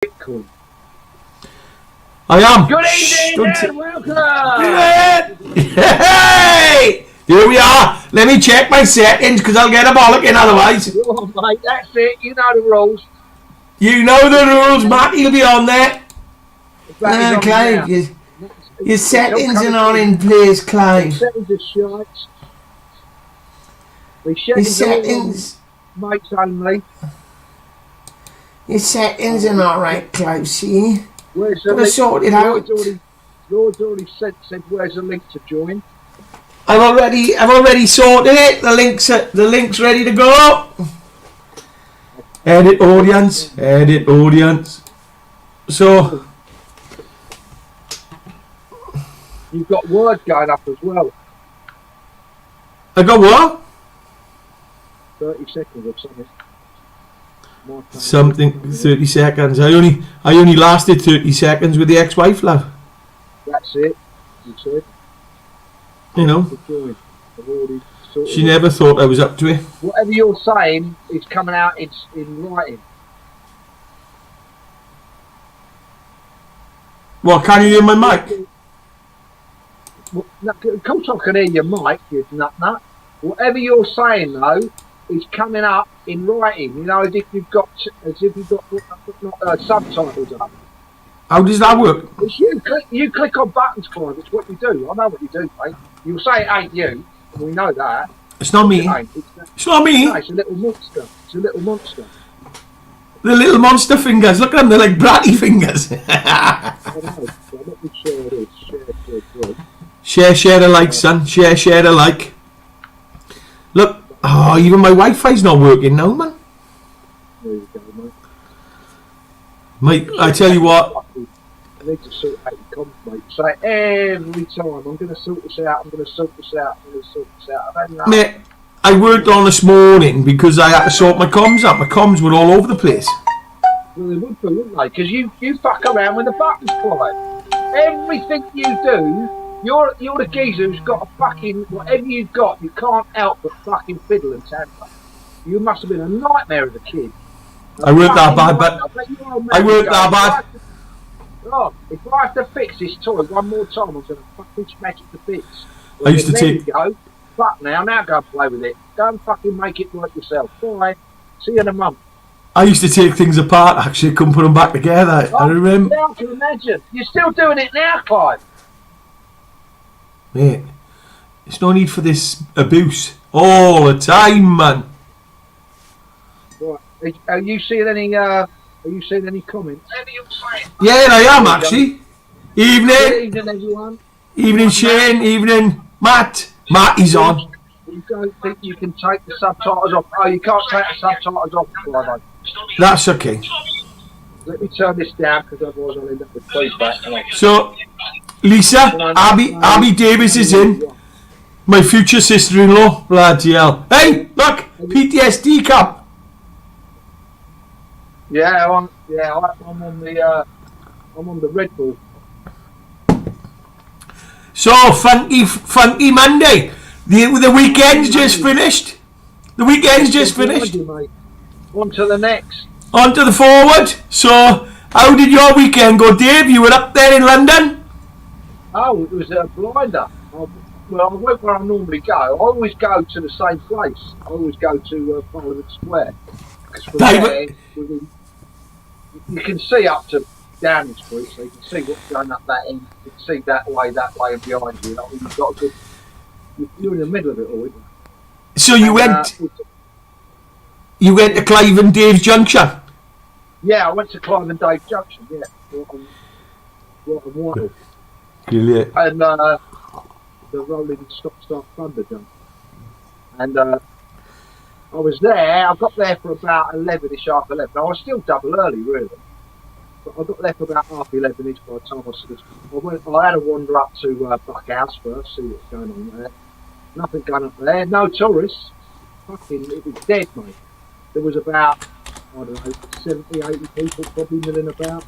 Bitcoin. I am. Good evening and welcome. Hey! Here we are. Let me check my settings because I'll get a bollocking otherwise. Oh, mate, that's it. You know the rules. You know the rules, Matty'll be on there. Clive, your settings are not in place, Clive. Settings are shite. Your settings, mates only. Your settings are not right, Clive. See, Where's the gotta sort it out. Lord's already said where's the link to join. I've already sorted it. The link's ready to go. Edit audience. So you've got Word going up as well. I got what? 30 seconds or something. 30 seconds. I only lasted 30 seconds with the ex-wife, love. That's it. You said. You know. She never thought I was up to it. Whatever you're saying is coming out in writing. What, can you hear my mic? Well, of course I can hear your mic, you nut. Whatever you're saying though is coming up in writing. You know, as if you've got subtitles up. How does that work? It's you click on buttons, Clive. It's what you do. I know what you do, mate. You'll say it ain't you. We know that. It's not me. It's not me. No, it's a little monster. It's a little monster. The little monster fingers. Look at them. They're like bratty fingers. I know. So let me share it is. Share alike, son. Share alike. Look. Oh, even my Wi-Fi's not working now, man. There you go, mate. Mate, I tell you what. I need to sort out your comms, mate. Say every time, I'm going to sort this out, Mate, I worked on this morning because I had to sort my comms out. My comms were all over the place. Well, they would be, wouldn't they? Because you fuck around with the buttons, Clive. Everything you do, you're the geezer who's got a fucking, whatever you've got, you can't help but fucking fiddle and tamper. You must have been a nightmare as a kid. I worked that bad, but I worked that bad. Oh, if I have to fix this toy one more time, I'm going to fucking smash it to bits. Well, I used to take. Go. Fuck now go and play with it. Go and fucking make it work yourself. Bye. See you in a month. I used to take things apart, actually, couldn't put them back together. I remember. I can imagine. You're still doing it now, Clive. Mate, there's no need for this abuse all the time, man. Right. Are you seeing any comments? Yeah, I am actually. Evening. Evening, everyone. Evening, Shane. Evening, Matt. Matty's on. You don't think you can take the subtitles off? Oh, you can't take the subtitles off, Clive. That's okay. Let me turn this down because otherwise I'll end up with feedback. So, Lisa, Abby Davis is in. My future sister-in-law. Bloody hell. Hey, look, PTSD cup. Yeah, I'm on the Red Bull. So funky Monday. The weekend's just finished. The weekend's just finished. On to the next. On to the forward. So, how did your weekend go, Dave? You were up there in London? Oh, it was a blinder. Well, I went where I normally go. I always go to the same place. I always go to Parliament Square. From there, you can see up to Downing Street, so you can see what's going up that end. You can see that way, and behind you. You've got a good. You're in the middle of it all, isn't you? So you went to Clive and Dave's Junction? Yeah, I went to Clive and Dave's Junction. Yeah, Wancock. Brilliant. And the rolling stop-start thunder jump. And I was there. I got there for about 11ish, half 11. I was still double early, really. But I got there for about half 11ish by the time I had to wander up to Buck House first, see what's going on there. Nothing going up there. No tourists. Fucking, it was dead, mate. There was about, I don't know, 70, 80 people probably milling about.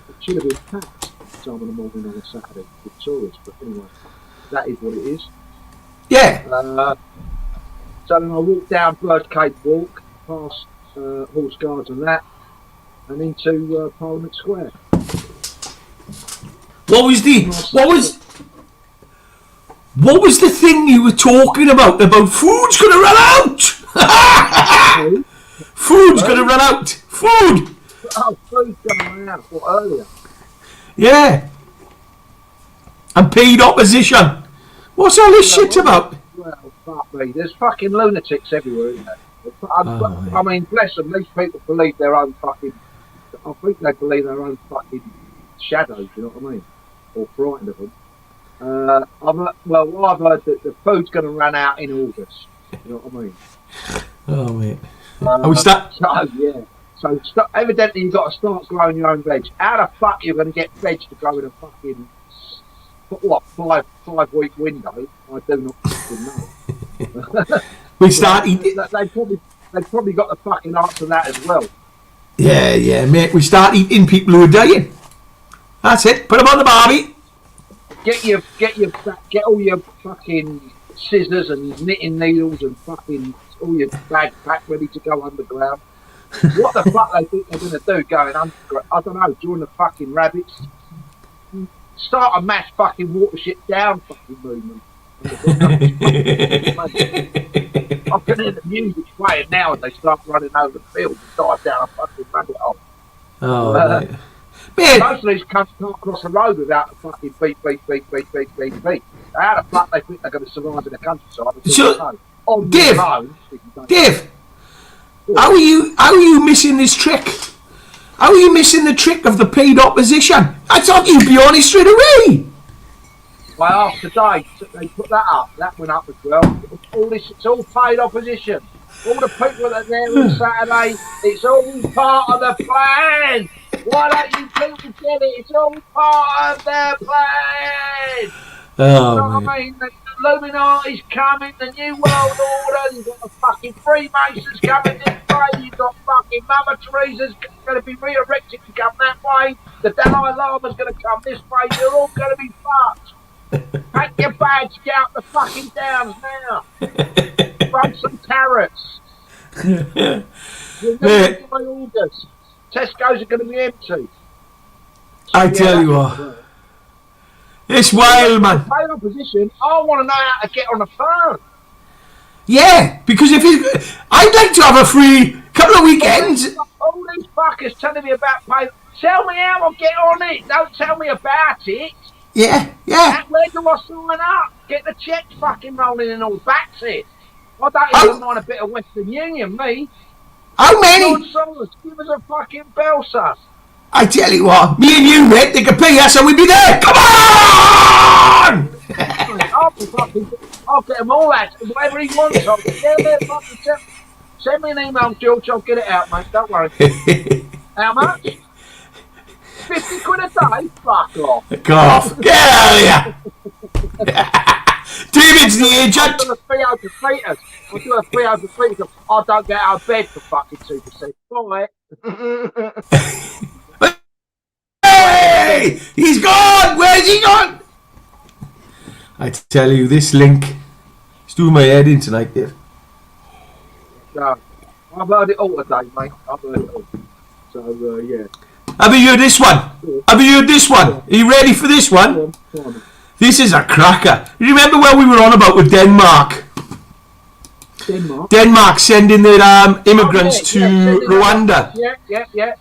It should have been packed at the time of the morning on a Saturday with tourists. But anyway, that is what it is. Yeah. So then I walked down Birdcage Walk, past Horse Guards and that, and into Parliament Square. What was the thing you were talking about? About food's gonna run out. Food's gonna run out. Food. Oh, food's gonna run out. What, earlier? Yeah. And paid opposition. What's all this shit about? Well, fuck me. There's fucking lunatics everywhere, isn't there? I mean, bless them. These people believe their own fucking. I think they believe their own fucking shadows. You know what I mean? Or frightened of them. I've heard that the food's going to run out in August. You know what I mean? Oh, mate. Are we start? So, yeah. So, evidently, you've got to start growing your own veg. How the fuck you're going to get veg to grow in a fucking, what, 5-week window? I do not fucking know. We start eating. They've probably got the fucking answer to that as well. Yeah, mate. We start eating people who are dying. That's it. Put them on the barbie. Get all your fucking scissors and knitting needles and fucking all your bags packed ready to go underground. What the fuck they think they're going to do going underground? I don't know. Join the fucking rabbits. Start a mass fucking watership down fucking movement. I can hear the music playing now as they start running over the field and dive down a fucking rabbit hole. Oh, man. Most of these cunts can't cross the road without the fucking beep. How the fuck they think they're going to survive in the countryside? So, Dave, how are you missing this trick? How are you missing the trick of the paid opposition? I thought you'd be on it straight away. Well, after today, they put that up. That went up as well. It's all paid opposition. All the people that are there on Saturday, it's all part of the plan. Why don't you people get it? It's all part of their plan. Oh, you know what I mean? The Illuminati's coming, the New World Order, you've got the fucking Freemasons coming this way, you've got fucking Mother Teresa's going to be re-erected to come that way, the Dalai Lama's going to come this way, you're all going to be fucked. Pack your bags, get out the fucking downs now. Throw some carrots. You're going to by August. Tesco's are going to be empty. I tell you what. It's wild, man. Paid opposition, I want to know how to get on the phone. Yeah, because I'd like to have a free couple of weekends. All these fuckers telling me about pay. Tell me how I'll get on it. Don't tell me about it. Yeah. Where do I sign up? Get the check fucking rolling and all. That's it. I don't even mind a bit of Western Union, me. How many? Give us a fucking bell, son. I tell you what, me and you, mate, they could pay us and we'd be there. Come on! I'll get them all out. Whatever he wants, I'll get it. Send me an email, George. I'll get it out, mate. Don't worry. How much? 50 quid a day? Fuck off. Fuck off. Get out of here. David's the agent. I'll do a 3 open feeters. I don't get out of bed for fucking 2%. Bye. Hey! He's gone! Where's he gone? I tell you, this link is doing my head in tonight, Dave. No, I've heard it all today, mate. I've heard it all. So, yeah. Have you heard this one? Have you heard this one? Are you ready for this one? Go on. This is a cracker. You remember where we were on about with Denmark? Denmark sending their immigrants to Rwanda. Yeah.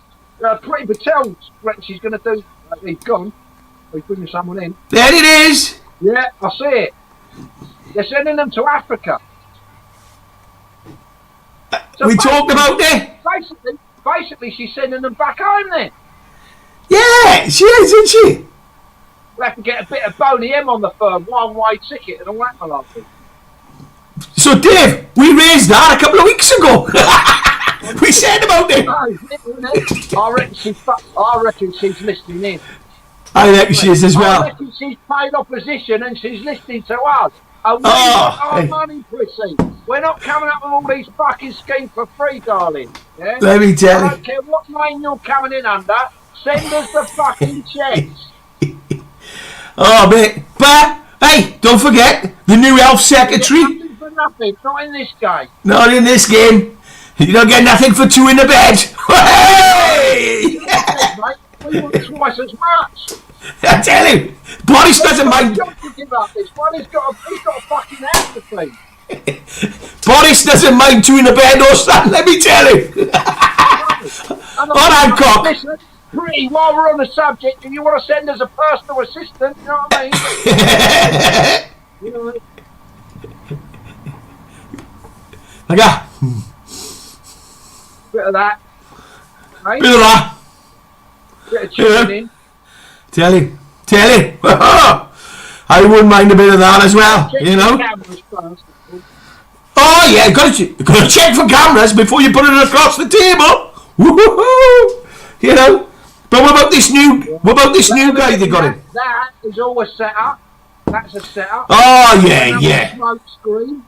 Pretty Patel reckons she's going to do. He's gone. He's bringing someone in. There it is. Yeah, I see it. They're sending them to Africa. So we talked about that. Basically, she's sending them back home then. Yeah, she is, isn't she? We'll have to get a bit of Boney M on the firm, one-way ticket and all that malarkey. So, Dave, we raised that a couple of weeks ago. We said about it. I reckon she's listening in. I reckon she is as well. I reckon she's paid opposition and she's listening to us. And we got our money, Prissy. We're not coming up with all these fucking schemes for free, darling. Yeah? Let me tell you. I don't care what name you're coming in under. Send us the fucking checks. Oh, mate. But, hey, don't forget, the new health secretary. Nothing for nothing. Not in this game. Not in this game. You don't get nothing for two in the bed. Hey! Mate, we want twice as much. I tell you, Boris doesn't mind. He's got a fucking house to feed. Boris doesn't mind two in the bed or son, let me tell you. On Hancock. Listen, pretty, while we're on the subject, if you want to send us a personal assistant, you know what I mean? You know, like that. bit of that. Right? Bit of that. Bit of chicken in. Tell you. I wouldn't mind a bit of that as well, Check you know. the cameras first. Oh yeah, gotta check for cameras before you put it across the table. Woo-hoo-hoo. You know. But what about this new guy they got in? That is all a setup. That's a setup. Oh yeah. Smoke screen.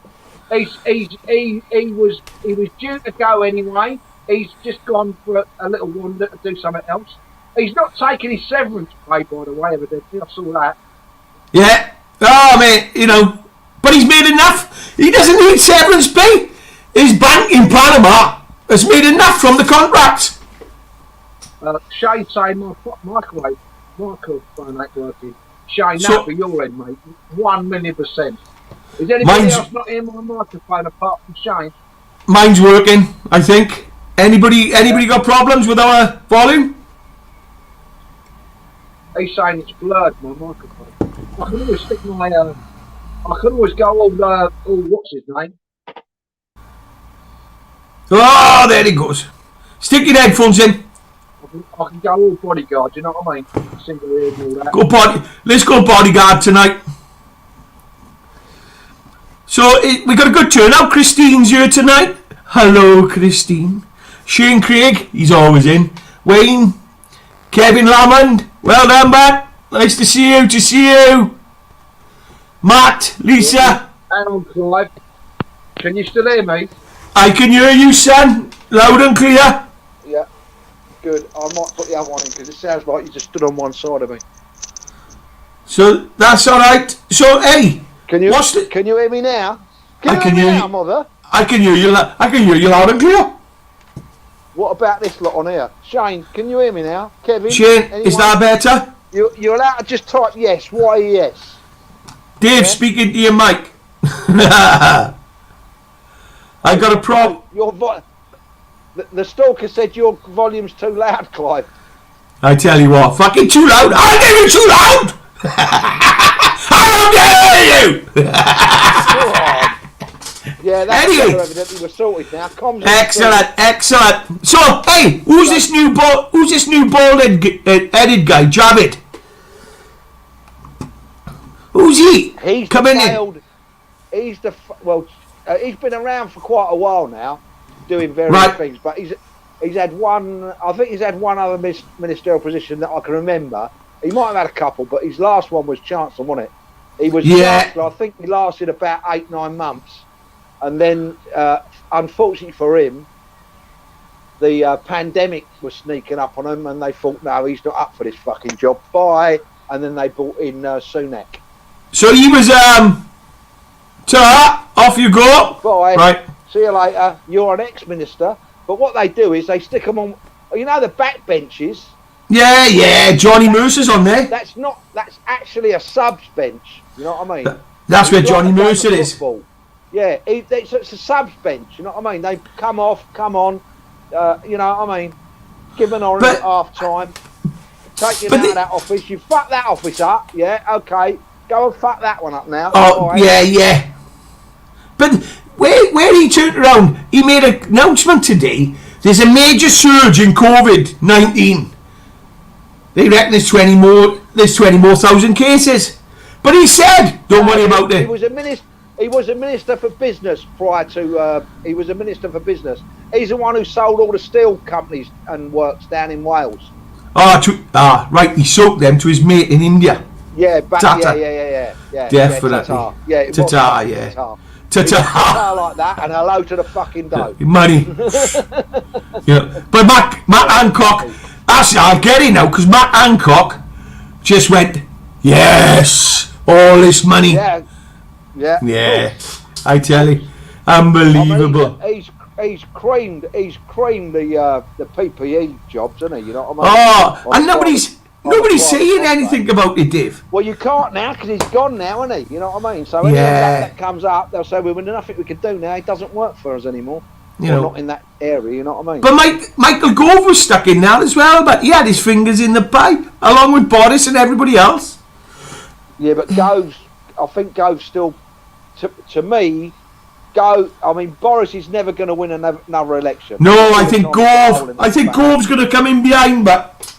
He was due to go anyway. He's just gone for a little wander to do something else. He's not taking his severance pay, by the way, evidently. I saw that. Yeah. Oh man, you know. But he's made enough. He doesn't need severance pay. His bank in Panama has made enough from the contract. Shane saying my microphone ain't working. Shane, So- that for your end, mate. 1,000,000%. Is anybody else not hearing my microphone apart from Shane? Mine's working, I think. Anybody got problems with our volume? He's saying it's blurred, my microphone. I can always stick my I can always go all what's his name? Oh, there he goes. Stick your headphones in. I can go all bodyguard, you know what I mean? Single ear and all that. Let's go bodyguard tonight. So we got a good turnout. Christine's here tonight. Hello, Christine. Shane Craig, he's always in. Wayne, Kevin Lamond, well done, Matt. Nice to see you. Matt, Lisa. Hang on, Clive. Can you still hear me? I can hear you, son. Loud and clear. Yeah. Good. I might put the other one in because it sounds like you just stood on one side of me. So that's all right. So hey, Can you hear me now? I can hear you, mother. I can hear you loud and clear. What about this lot on here? Shane, can you hear me now? Kevin? Shane, anyone? is that better? You're allowed to just type yes. Why yes? Dave, speaking to your mic. I got a prop. The stalker said your volume's too loud, Clive. I tell you what, fucking too loud. I gave you too loud. I don't hear you. Yeah, that's Anyway. evidently we're sorted now. Comms Excellent. So, hey, who's this new bald-headed guy, Javid? Who's he? He's coming in. He's he's been around for quite a while now, doing various things. But he's had one. I think he's had one other ministerial position that I can remember. He might have had a couple, but his last one was Chancellor, wasn't it? He was Chancellor. I think he lasted about 8-9 months, and then unfortunately for him, the pandemic was sneaking up on him, and they thought, no, he's not up for this fucking job. Bye. And then they brought in Sunak. So he was off you go. Bye. Right. See you later. You're an ex-minister. But what they do is they stick them on, you know, the back benches. Yeah. Johnny Mercer's on there. That's actually a subs bench. You know what I mean? That's where It's Johnny like a game Mercer of is. football. Yeah, it's a subs bench. You know what I mean? They come off, come on. You know what I mean? Give an orange at half time. Take you out of that office. You fuck that office up. Yeah, okay. Go and fuck that one up now. Oh, right. yeah. But where he turned around, he made an announcement today. There's a major surge in COVID-19. They reckon there's 20 more thousand cases. But he said, don't worry about it. He was a minister for business prior to. He was a minister for business. He's the one who sold all the steel companies and works down in Wales. Right. He sold them to his mate in India. Yeah, Tata. Yeah. Definitely. Yeah, Tata, yeah. Tata like that, and hello to the fucking dough. Money. Yeah. But Matt Hancock, actually, I get it now, because Matt Hancock just went, yes, all this money. Yeah. I tell you, unbelievable. I mean, he's creamed the PPE jobs, hasn't he? You know what I mean? Oh, and nobody's saying anything about it, Dave. Well, you can't now because he's gone now, isn't he? You know what I mean? So anything that comes up, they'll say, well, there's nothing we can do now. It doesn't work for us anymore. Not in that area, you know what I mean? But Michael Gove was stuck in there as well, but he had his fingers in the pipe, along with Boris and everybody else. Yeah, but I think Gove's still, to me, I mean, Boris is never going to win another election. No, I think Gove's going to come in behind, but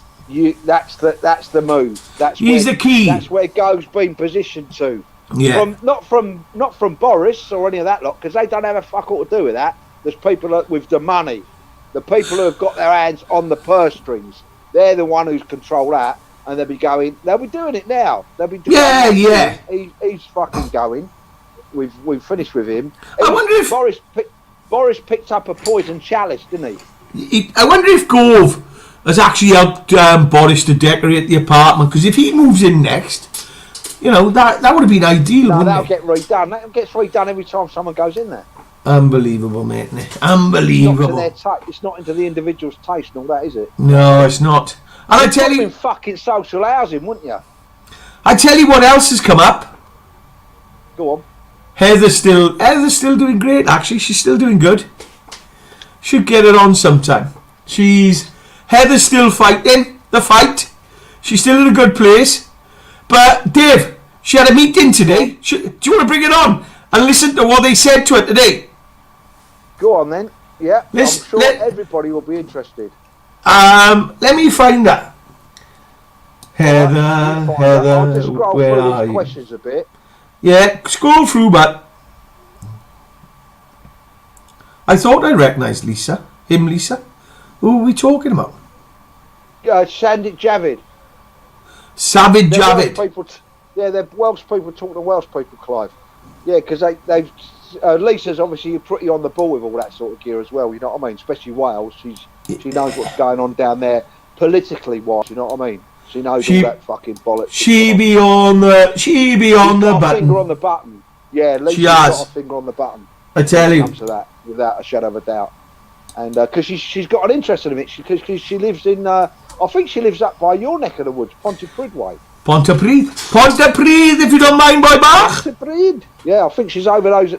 that's the move. He's the key. That's where Gove's been positioned to. Yeah. Not from Boris or any of that lot, because they don't have a fuck all to do with that. There's people with the money, the people who have got their hands on the purse strings. They're the one who's control that, and they'll be doing it now. They'll be doing He's fucking going. We've finished with him. I wonder if Boris picked up a poison chalice, didn't he? I wonder if Gove has actually helped Boris to decorate the apartment, because if he moves in next, that would have been ideal. No, that'll get redone. That gets redone every time someone goes in there. Unbelievable, mate. Unbelievable. It's not into the individual's taste and all that, is it? No, it's not. And I tell you, fucking social housing, wouldn't you? I tell you what else has come up. Go on. Heather's still doing great. Actually, she's still doing good. Should get her on sometime. Heather's still fighting the fight. She's still in a good place. But Dave, she had a meeting today. Do you want to bring it on and listen to what they said to her today? Go on then. Yeah, I'm sure everybody will be interested. Let me find that. Heather, I'll just scroll through these questions a bit. Yeah, scroll through, but I thought I recognised Lisa. Who are we talking about? Sandit Javid. Sabid Javid. They're Welsh people talking to Welsh people, Clive. Yeah, because they've Lisa's obviously pretty on the ball with all that sort of gear as well. You know what I mean? Especially Wales. She knows what's going on down there politically wise. You know what I mean? She knows all that fucking bollocks. She be on the button. Finger on the button. Yeah, Lisa's got a finger on the button. I tell you. Comes to that, without a shadow of a doubt. And because she's got an interest in it, because she lives in. I think she lives up by your neck of the woods, Pontypridd way. Pontypridd, if you don't mind, boy, Bach. Pontypridd. Yeah, I think she's over those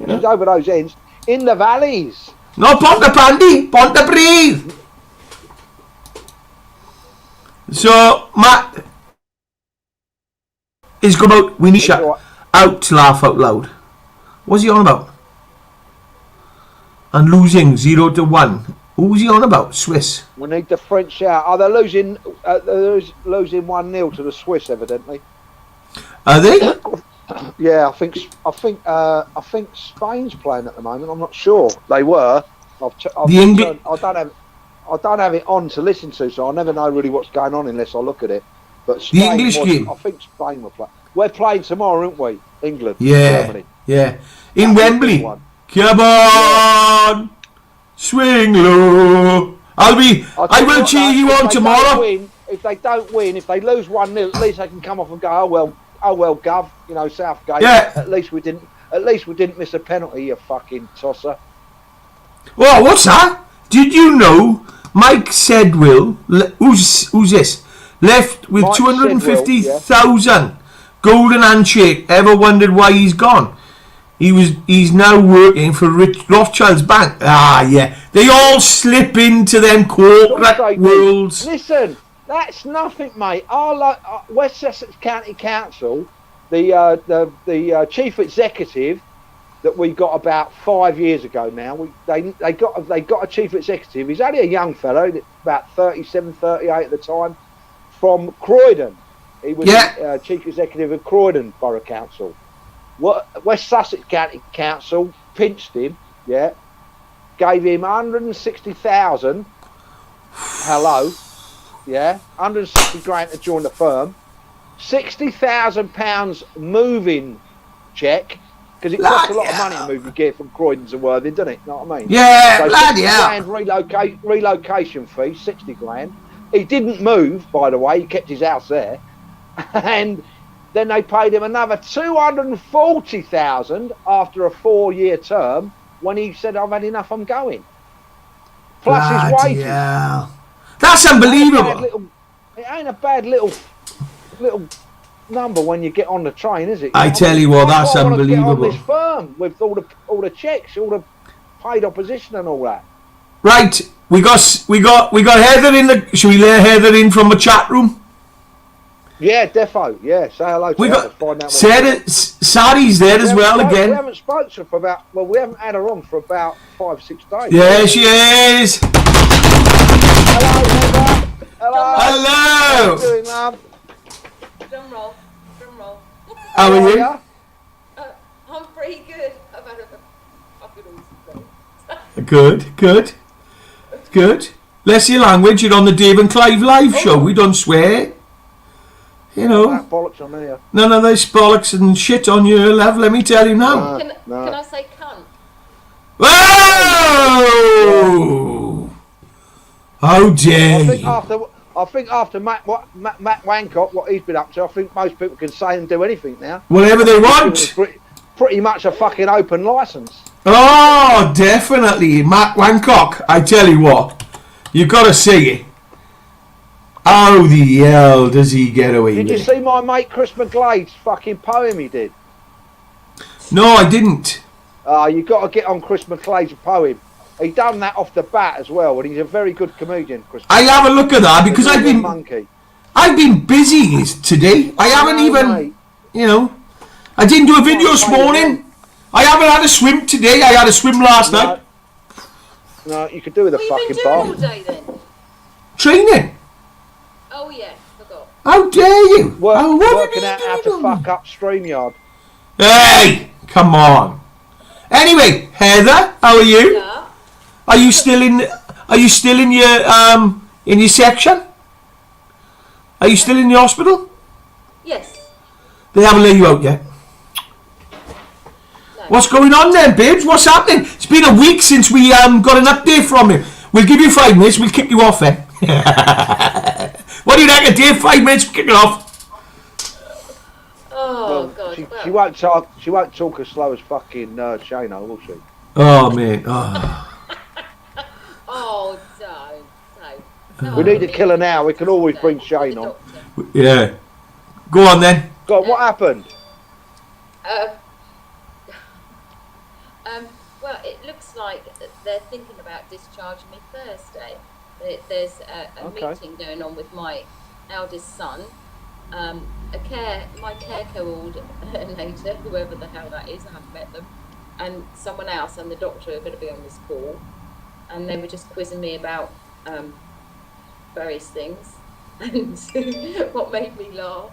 ends in the valleys. No, Pontypridd. So, Matt is going about, we need to out to laugh out loud. What's he on about? And losing 0-1. Who's he on about? Swiss. We need the French out. Oh, they're losing 1-0 to the Swiss, evidently. Are they? Yeah, I think Spain's playing at the moment. I'm not sure. They were. I don't have it on to listen to, so I never know really what's going on unless I look at it. But Spain the English game. I think Spain will play. We're playing tomorrow, aren't we? England. Yeah. Germany. Yeah. In Wembley. Come on. Swing low. I will cheer you on tomorrow. If they don't win, if they lose 1-0, at least they can come off and go, oh well, Gov, Southgate. Yeah. At least we didn't miss a penalty, you fucking tosser. Well, what's that? Did you know Mike Sedwill, who's this? Left with 250,000 golden handshake. Ever wondered why he's gone? He's now working for Rothschild's bank. Ah, yeah. They all slip into them corporate worlds. Listen, that's nothing, mate. West Sussex County Council, the chief executive that we got about 5 years ago now. They got a chief executive. He's only a young fellow, about 37, 38 at the time, from Croydon. He was chief executive of Croydon Borough Council. West Sussex County Council pinched him, gave him 160,000. Hello, 160 grand to join the firm, £60,000 moving cheque, because it costs a lot of money to move your gear from Croydon to Worthing, doesn't it? You know what I mean? Yeah, so bloody hell. Relocation fee, 60 grand. He didn't move, by the way. He kept his house there, and then they paid him another 240,000 after a 4-year term when he said, "I've had enough, I'm going." plus his Bloody wages. hell. That's unbelievable. It ain't a bad little number when you get on the train, is it? I tell you what, that's unbelievable. Get on this firm with all the checks, all the paid opposition and all that. Right, we got Heather in the. Should we let Heather in from the chat room? Yeah, defo. Yeah, say hello to her. Find out Sarah, Sari's there as well again. We haven't spoken to her for about. Well, we haven't had her on for about 5-6 days. Yeah, she is. Hello, Heather. Hello. Hello. How you doing, love? Drum roll. How are you? I'm pretty good. I've had a fucking Good. Less your language. You're on the Dave and Clive live show. We don't swear. You know. That bollocks on here. None of this bollocks and shit on your love. Let me tell you now. Can I say cunt? Whoa! How dare you? I think after Matt Wancock, what he's been up to, I think most people can say and do anything now. Whatever they want. Pretty much a fucking open license. Oh, definitely. Matt Wancock, I tell you what. You got to see it. How the hell does he get away with it? Did you see my mate Chris McGlade's fucking poem he did? No, I didn't. You got to get on Chris McGlade's poem. He done that off the bat as well, and he's a very good comedian, Chris. I'll have a look at that because I've been busy today. I haven't even, mate. you know, I didn't do a video this morning. I haven't had a swim today. I had a swim last night. No, you could do with a What have you fucking been doing bath. all day then? Training. Oh yeah, forgot. How dare you? Working out how to fuck up StreamYard. Hey, come on. Anyway, Heather, how are you? Yeah. Are you still in your section? Are you still in the hospital? Yes. They haven't let you out yet. No. What's going on then, babes? What's happening? It's been a week since we got an update from you. We'll give you 5 minutes. We'll kick you off then. What do you reckon, Dave? 5 minutes. Kick it off. Oh God. She won't talk. She won't talk as slow as fucking Shano, will she? Oh mate. Oh. Oh, don't. We need to kill her now. We can always bring Shane on. Yeah. Go on then. God, what happened? Well, it looks like they're thinking about discharging me Thursday. There's a meeting going on with my eldest son, my care coordinator, whoever the hell that is, I haven't met them, and someone else, and the doctor are going to be on this call, and they were just quizzing me about various things, and what made me laugh,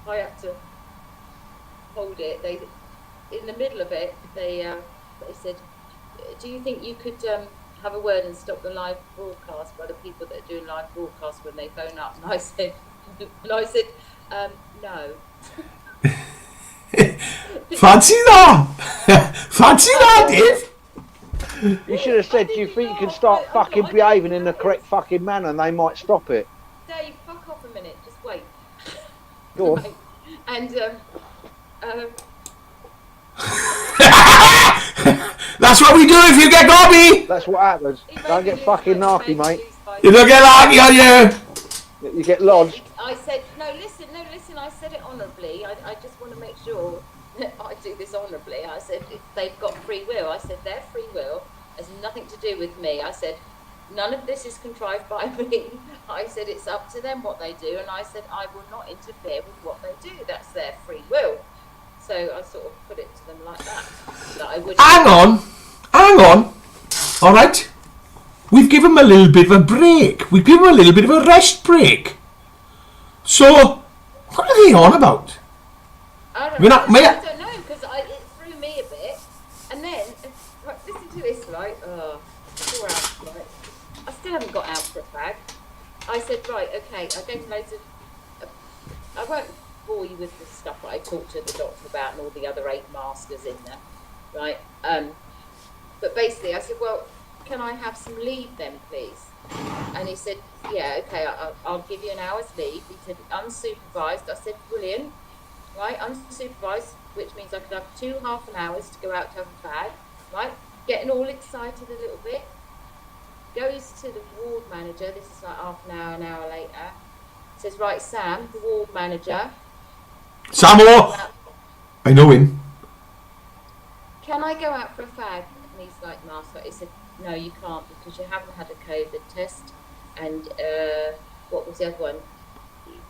I had to hold it. They, in the middle of it, they said, "Do you think you could have a word and stop the live broadcast by the people that are doing live broadcasts when they phone up?" And I said, no. Fancy that? Fancy that, Dave? You should have said, "Do you think you can start fucking behaving in the correct fucking manner?" And they might stop it. Dave, fuck off a minute. Just wait. Go on. And That's what we do if you get gobby. That's what happens. Don't get fucking narky, mate. You don't get narky on you. You get lodged. I said, no, listen, I said it honourably. I just want to make sure that I do this honourably. I said, if they've got free will, I said, their free will has nothing to do with me. I said, none of this is contrived by me. I said, it's up to them what they do. And I said, I will not interfere with what they do. That's their free will. So I sort of put it to them like that. That I wouldn't. Hang on. All right. We've given them a little bit of a break. We've given them a little bit of a rest break. So, what are they on about? I don't We're know. not- I don't know, because it threw me a bit. And then, right, listen to this, right? 4 hours, right? I still haven't got out for a fag. I said, right, okay, I gave loads of... I won't bore you with the stuff that I talked to the doctor about and all the other 8 masters in there, right? But basically, I said, well, can I have some leave then, please? And he said, yeah, okay, I'll give you an hour's leave. He said, unsupervised. I said, brilliant, right? Unsupervised, which means I could have 2 half an hours to go out to have a fag, right? Getting all excited a little bit. goes to the ward manager. This is like half an hour later. Says, right, Sam, the ward manager. Samo! I know him. Can I go out for a fag? And he's like, Master. He said, no, you can't because you haven't had a COVID test. And what was the other one?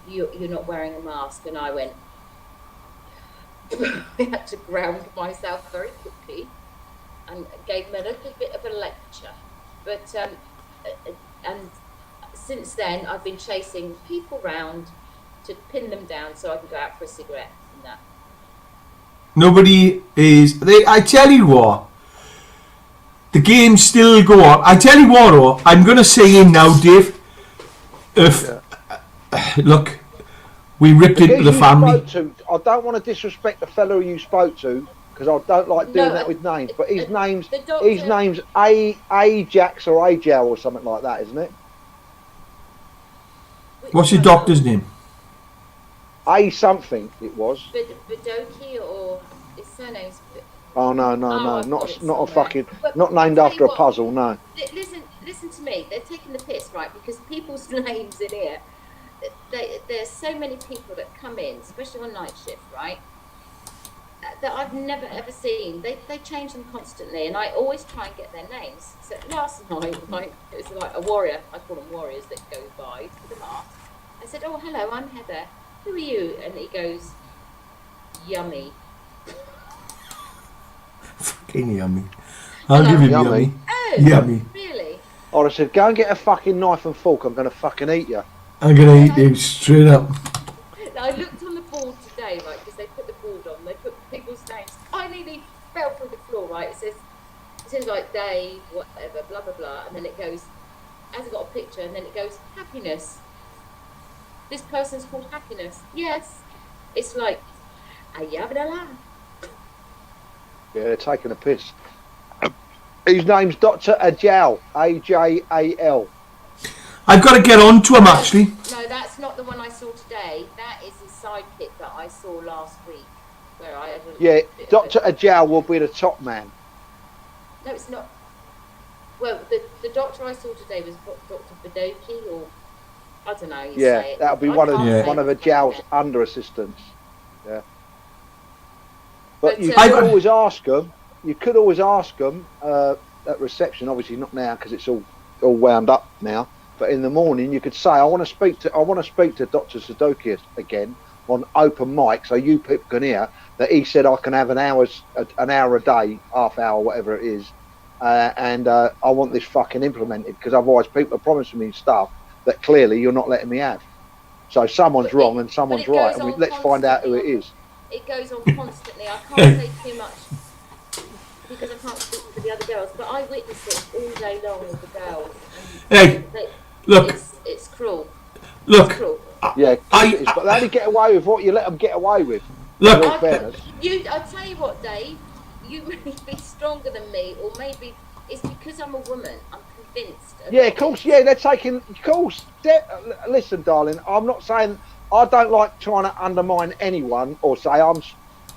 You're not wearing a mask. And I went, I had to ground myself very quickly and gave him a little bit of a lecture. But, and since then, I've been chasing people round to pin them down so I can go out for a cigarette and that. Nobody is... I tell you what, the games still go on. I tell you what, though, I'm going to say in now, Dave, if... Look, we ripped into the family. I don't want to disrespect the fellow you spoke to, because I don't like doing that with names, but his name's Ajax or Ajal or something like that, isn't it? What's your doctor's name? A something it was. Badoki or his surname's... Oh no, not a fucking, not named after a puzzle, no. Listen to me. They're taking the piss, right? Because people's names in here. There's so many people that come in, especially on night shift, right? That I've never ever seen. They change them constantly, and I always try and get their names. So last night, like it was like a warrior. I call them warriors that go by with a mask. I said, "Oh, hello, I'm Heather. Who are you?" And he goes, "Yummy." Fucking yummy. I'll give him yummy. Oh, yummy. Really? I'd have said, go and get a fucking knife and fork. I'm going to fucking eat you. I'm going to eat you straight up. I looked on the board today, right, because they put the board on. They put people's names. I nearly fell through the floor, right? It says like Dave, whatever, blah blah blah, and then it goes. Hasn't got a picture, and then it goes happiness. This person's called Happiness. Yes. It's like, are you having a laugh? Yeah, they're taking a piss. His name's Dr. Ajal, Ajal. I've got to get on to him, actually. No, that's not the one I saw today. That is his sidekick that I saw last week. Where I had Yeah, Dr. Ajal will be the top man. No, it's not. Well, the doctor I saw today was Dr. Badoki, or I don't know how you say it. That'll be one of Ajal's under assistants. Yeah. But you could always ask them. You could always ask them at reception. Obviously not now because it's all wound up now. But in the morning, you could say, "I want to speak to Dr. Sudokius again on open mic, so you people can hear that he said I can have an hour a day, half hour, whatever it is, and I want this fucking implemented because otherwise people are promising me stuff that clearly you're not letting me have. So someone's wrong and someone's right, and let's find out who it is." It goes on constantly. I can't say too much because I can't speak for the other girls, but I witness it all day long with the girls. Hey, look. It's cruel. Look. It's cruel. Yeah, it is, but they only get away with what you let them get away with. Look. In all fairness. I'll tell you what, Dave. You may be stronger than me, or maybe it's because I'm a woman. I'm convinced. Yeah, of course. Yeah, they're taking. Of course. Listen, darling. I'm not saying. I don't like trying to undermine anyone or say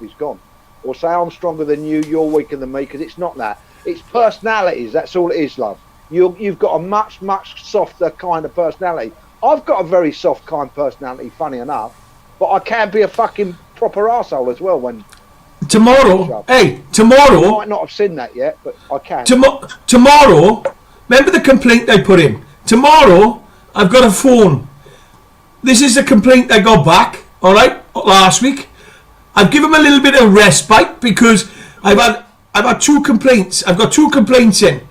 he's gone, or say I'm stronger than you, you're weaker than me, because it's not that. It's personalities. That's all it is, love. You've got a much, much softer kind of personality. I've got a very soft, kind personality, funny enough, but I can be a fucking proper arsehole as well when... Tomorrow, I might not have seen that yet, but I can. Tomorrow, remember the complaint I put in? Tomorrow, I've got a phone. This is the complaint I got back, alright, last week. I've given him a little bit of respite because I've had two complaints. I've got two complaints in.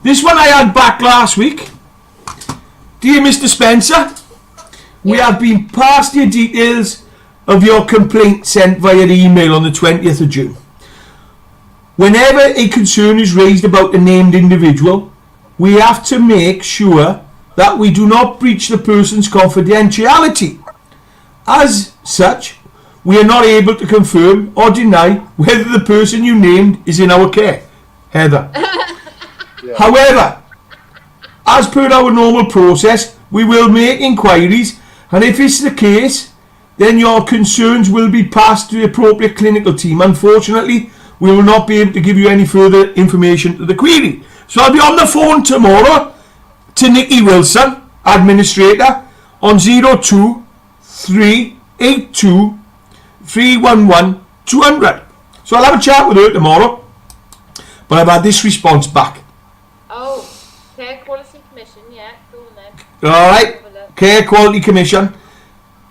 This one I had back last week. Dear Mr. Spencer, we have been passed your details of your complaint sent via email on the 20th of June. Whenever a concern is raised about the named individual, we have to make sure that we do not breach the person's confidentiality. As such, we are not able to confirm or deny whether the person you named is in our care. Heather. Yeah. However, as per our normal process, we will make inquiries, and if it's the case, then your concerns will be passed to the appropriate clinical team. Unfortunately, we will not be able to give you any further information to the query. So I'll be on the phone tomorrow to Nikki Wilson, administrator, on 02382 311 200. So I'll have a chat with her tomorrow. But I've had this response back. Oh, Care Quality Commission, yeah, go on then. Alright, Care Quality Commission.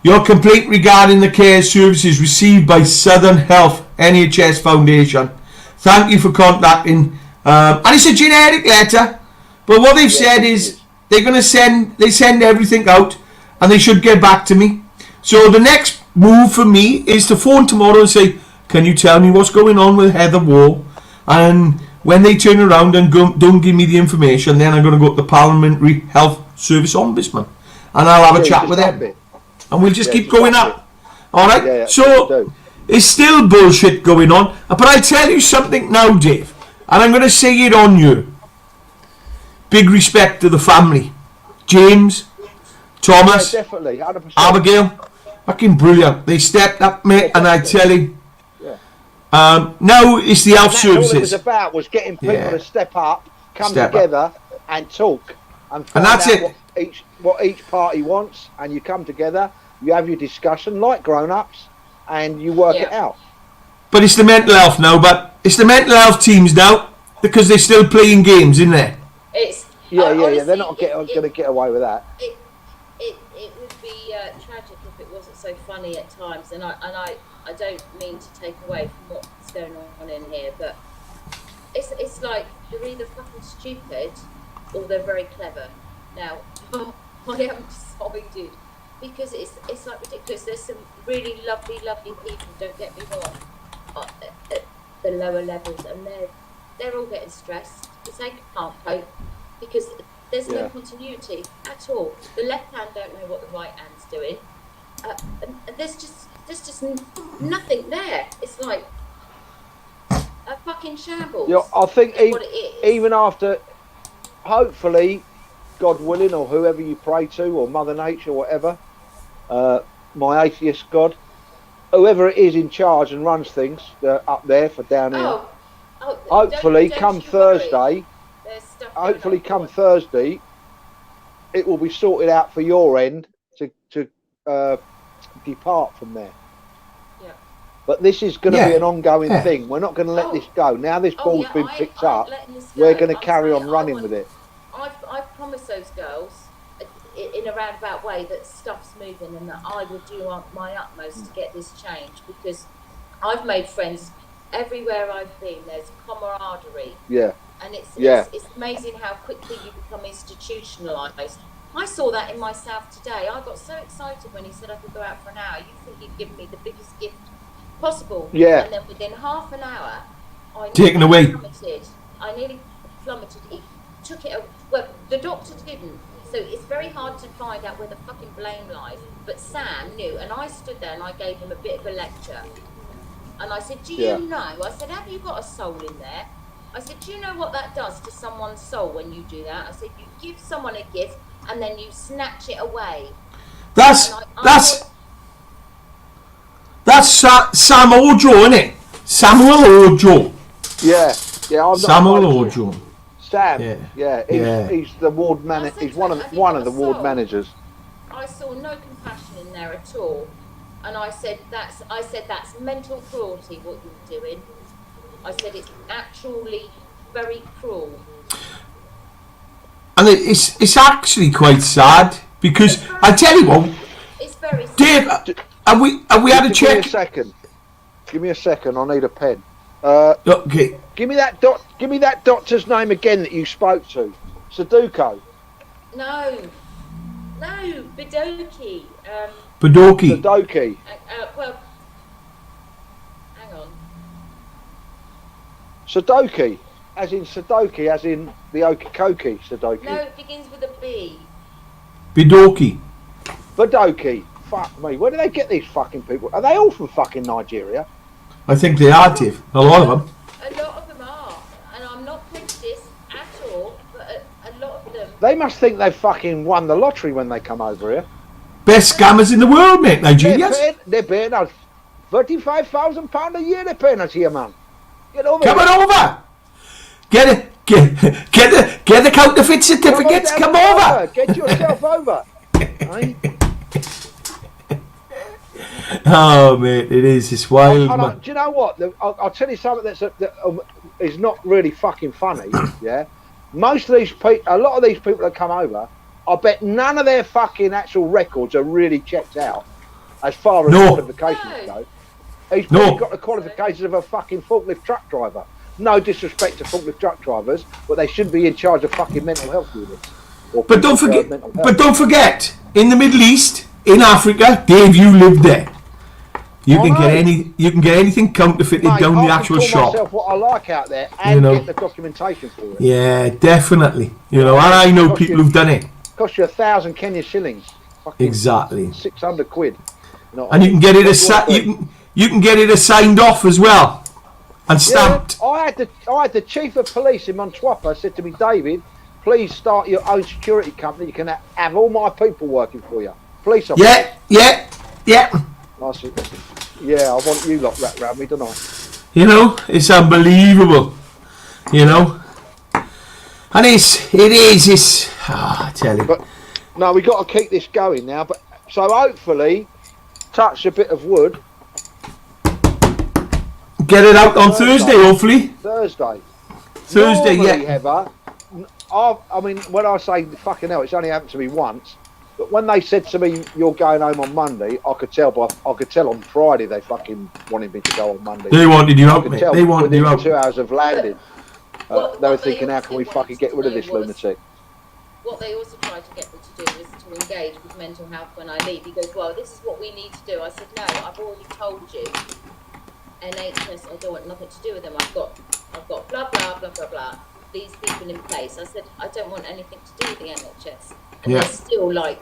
Your complaint regarding the care services received by Southern Health NHS Foundation. Thank you for contacting. And it's a generic letter, but what they've said is they're going to send everything out, and they should get back to me. So the next move for me is to phone tomorrow and say, can you tell me what's going on with Heather Wall? And when they turn around and don't give me the information, then I'm going to go to the Parliamentary Health Service Ombudsman, and I'll have a chat with them, and we'll just keep going up. All right. So it's still bullshit going on, but I tell you something now, Dave, and I'm going to say it on you. Big respect to the family, James, Thomas, definitely, 100%. Abigail, fucking brilliant. They stepped up, mate, and I tell you. Now it's the health services. All it was about was getting people to step up, come together, and talk, and that's out what each party wants, and you come together, you have your discussion like grown-ups, and you work it out. But it's the mental health now. But it's the mental health teams now, because they're still playing games, in there. It's honestly, they're not going to get away with that. It would be tragic if it wasn't so funny at times, and I don't mean to take away from what's going on in here, but it's like they're either fucking stupid or they're very clever. Now, I am decided, because it's like ridiculous. There's some really lovely people, don't get me wrong, at the lower levels, and they're all getting stressed because they can't cope, because there's no continuity at all. The left hand don't know what the right hand's doing, and there's just nothing there. It's like a fucking shambles. I think even after, hopefully, God willing, or whoever you pray to, or Mother Nature, whatever, my atheist God, whoever it is in charge and runs things up there for down here. Hopefully, come Thursday, it will be sorted out for your end to depart from there. But this is going to be an ongoing thing. We're not going to let this go. Now this ball's been picked up, we're going to carry on running with it. I've promised those girls in a roundabout way that stuff's moving, and that I will do my utmost to get this changed, because I've made friends everywhere I've been. There's camaraderie. Yeah. And it's amazing how quickly you become institutionalised. I saw that in myself today. I got so excited when he said I could go out for an hour. You think he'd given me the biggest gift possible. Yeah. And then within half an hour, I taken away. I nearly plummeted. He took it. Well, the doctor didn't. So it's very hard to find out where the fucking blame lies. But Sam knew, and I stood there and I gave him a bit of a lecture. And I said, do you know? I said, have you got a soul in there? I said, do you know what that does to someone's soul when you do that? I said, you give someone a gift and then you snatch it away. That's Sam Ojo, isn't it? Samuel Ojo. Yeah. Samuel Ojo. Sam. He's the ward manager. He's one of the ward managers. I saw no compassion in there at all, and I said that's mental cruelty what you're doing. I said it's actually very cruel. And it's actually quite sad, because I tell you what, it's very sad. Dave, have we had a check? Give me a second. I need a pen. Okay. Give me that doctor's name again that you spoke to. Sudoku. No, Bidoki. Bidoki. Well, hang on. Sudoku, as in Sudoku, as in the Okikoki Sudoku. No, it begins with a B. Bidoki. Fuck me. Where do they get these fucking people? Are they all from fucking Nigeria? I think they are, Dave. A lot of them. A lot of them are, and I'm not prejudiced at all, but a lot of them. They must think they've fucking won the lottery when they come over here. Best scammers in the world, mate, Nigerians. They're paying us £35,000 a year. They're paying us here, man. Get over Come here. on over. Get it. Get the counterfeit certificates. Come over. Get yourself over. Eh? Oh mate, it is. It's wild, man. Do you know what? I'll tell you something that is not really fucking funny. Yeah, most of these people, a lot of these people that come over, I bet none of their fucking actual records are really checked out as far as qualifications go. He's probably got the qualifications of a fucking forklift truck driver. No disrespect to forklift truck drivers, but they shouldn't be in charge of fucking mental health units. But don't forget, in the Middle East, in Africa, Dave, you lived there. You can get anything counterfeited down the actual shop. Myself what I like out there and get the documentation for it. Yeah, definitely. And I know people who've done it. Cost you 1,000 Kenya shillings. Exactly. 600 quid. And you can get it you can get it signed off as well and stamped. Yeah, I had the chief of police in Montwapa said to me, David, please start your own security company. You can have all my people working for you. Police officers. Yeah. I said, yeah, I want you lot wrapped around me, don't I? It's unbelievable. And it is. I tell you. But no, we got to keep this going now. But so hopefully, touch a bit of wood. Get it out on Thursday, hopefully. Thursday, normally, yeah. Heather, I mean, when I say fucking hell, it's only happened to me once. But when they said to me, "You're going home on Monday," I could tell on Friday they fucking wanted me to go on Monday. They wanted you out, mate. They wanted you out. 2 hours of landing. They were thinking, how can we fucking get rid of this lunatic? What they also tried to get me to do was to engage with mental health when I leave. He goes, well, this is what we need to do. I said, no, I've already told you. NHS, I don't want nothing to do with them. I've got blah, blah, blah, blah, blah. These people in place. I said, I don't want anything to do with the NHS. And they're still like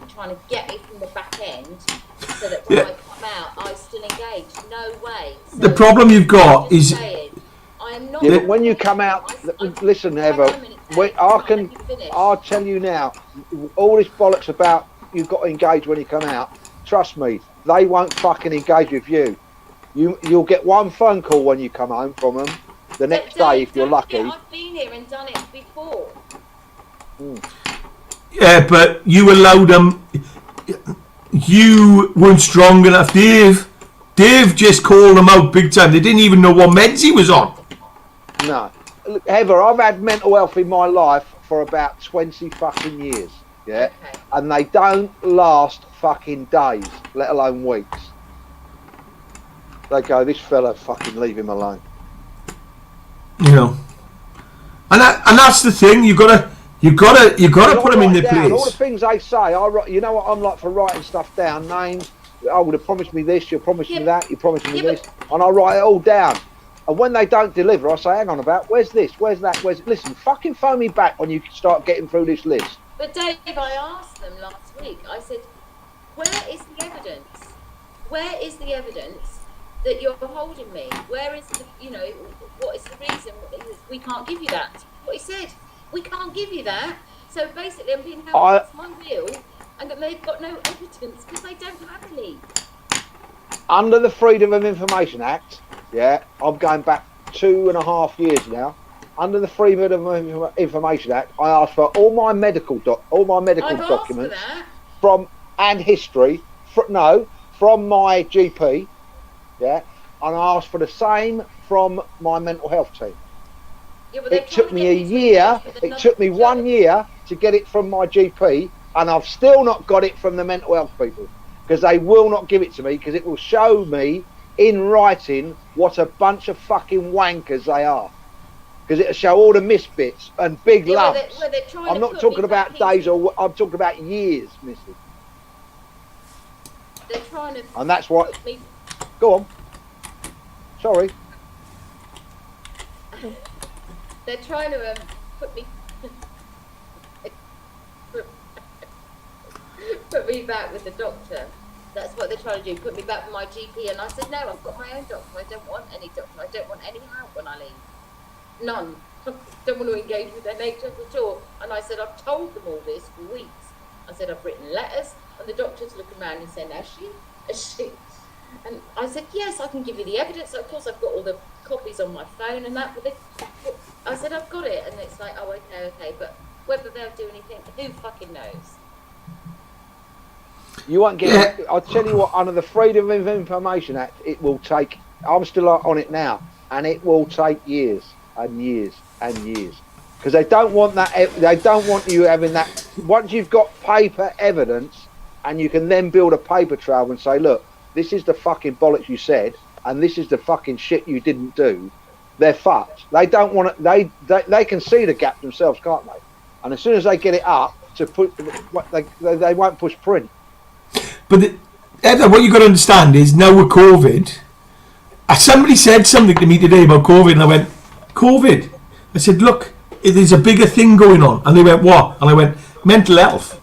trying to get me from the back end so that when I come out, I still engage. No way. So the problem you've got is... but when you come out, listen, Heather, I'll tell you now, all this bollocks about you've got to engage when you come out, trust me, they won't fucking engage with you. You'll get one phone call when you come home from them, the next day if you're lucky. I've been here and done it before. Yeah, but you allowed them, you weren't strong enough, Dave. Dave just called them out big time. They didn't even know what meds he was on. No. Look, Heather, I've had mental health in my life for about 20 fucking years, yeah? Okay. And they don't last fucking days, let alone weeks. They go, this fella, fucking leave him alone. And that's the thing, you gotta put them in their place. All the things they say, you know what I'm like for writing stuff down, names. Oh, would have promised me this, you promised me that, you promised me this, and I write it all down. And when they don't deliver, I say, hang on about, where's this, where's that, listen, fucking phone me back when you start getting through this list. But Dave, I asked them last week, I said, where is the evidence? Where is the evidence that you're holding me? Where is the, what is the reason? We can't give you that. What he said, we can't give you that. So basically I'm being held against my will, and that they've got no evidence because they don't have any. Under the Freedom of Information Act, yeah, I'm going back 2.5 years now. Under the Freedom of Information Act, I asked for all my medical documents from history. From my GP, yeah, and I asked for the same from my mental health team. Yeah, it took me a year. It took me 1 year to get it from my GP, and I've still not got it from the mental health people because they will not give it to me because it will show me in writing what a bunch of fucking wankers they are. Because it'll show all the misfits and big lumps. I'm not talking about days I'm talking about years, Missy. They're trying to. And that's what. Go on. Sorry. They're trying to put me back with the doctor. That's what they're trying to do. Put me back with my GP. And I said, no, I've got my own doctor. I don't want any doctor. I don't want any help when I leave. None. I don't want to engage with NHS at all. And I said, I've told them all this for weeks. I said, I've written letters. And the doctor's looking around and saying, is she? And I said, yes, I can give you the evidence. Of course, I've got all the copies on my phone and that. But I said, I've got it. And it's like, oh, okay. But whether they'll do anything, who fucking knows? You won't get it. I'll tell you what, under the Freedom of Information Act, it will take, I'm still on it now, and it will take years and years and years. Because they don't want that, they don't want you having that, once you've got paper evidence, and you can then build a paper trail and say, look, this is the fucking bollocks you said, and this is the fucking shit you didn't do, they're fucked. They don't want it, they can see the gap themselves, can't they? And as soon as they get it up, to put, they won't push print. But Heather, what you got to understand is now with COVID, somebody said something to me today about COVID, and I went, COVID? I said, look, there's a bigger thing going on. And they went, what? And I went, mental health.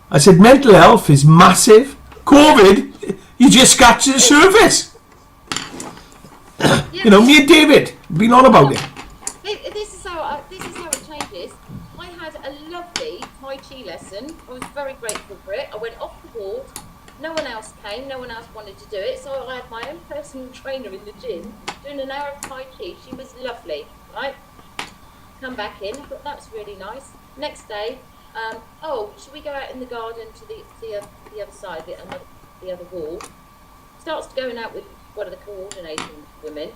I said, mental health is massive. COVID, you just scratched the surface. You know, me and David been on about it. This is how it changes. I had a lovely Tai Chi lesson. I was very grateful for it. I went off the board. No one else came. No one else wanted to do it. So I had my own personal trainer in the gym doing an hour of Tai Chi. She was lovely, right? Come back in. I thought that's really nice. Next day, should we go out in the garden to the other side, the other wall? Starts going out with one of the coordinating women.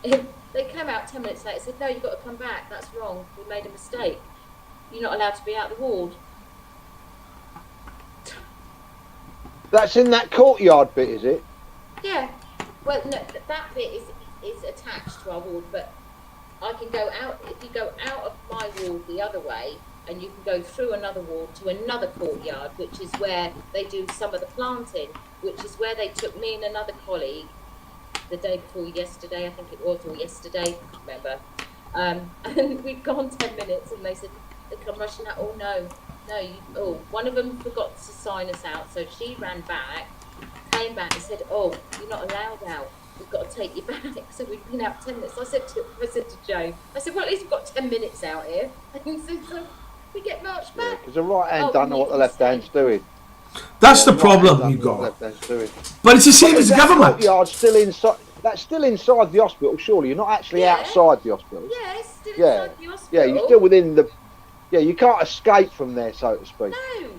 They came out 10 minutes later and said, no, you've got to come back. That's wrong. We made a mistake. You're not allowed to be out the ward. That's in that courtyard bit, is it? Yeah. Well, no, that bit is attached to our ward, but I can go out, if you go out of my ward the other way, and you can go through another ward to another courtyard, which is where they do some of the planting, which is where they took me and another colleague the day before yesterday, I think it was, or yesterday, I can't remember. And we'd gone 10 minutes and they said, they come rushing out, one of them forgot to sign us out, so she ran back, came back and said, oh, you're not allowed out, we've got to take you back. So we'd been out 10 minutes. I said to Joe, well, at least we've got 10 minutes out here. And he said, so we get marched back. Because the right hand don't know what the left hand's doing. That's the problem you got. But it's the same as government. Still inside. That's still inside the hospital. Surely you're not actually outside the hospital. Yeah, it's still inside the hospital. Yeah, you're still within the. Yeah, you can't escape from there, so to speak. No.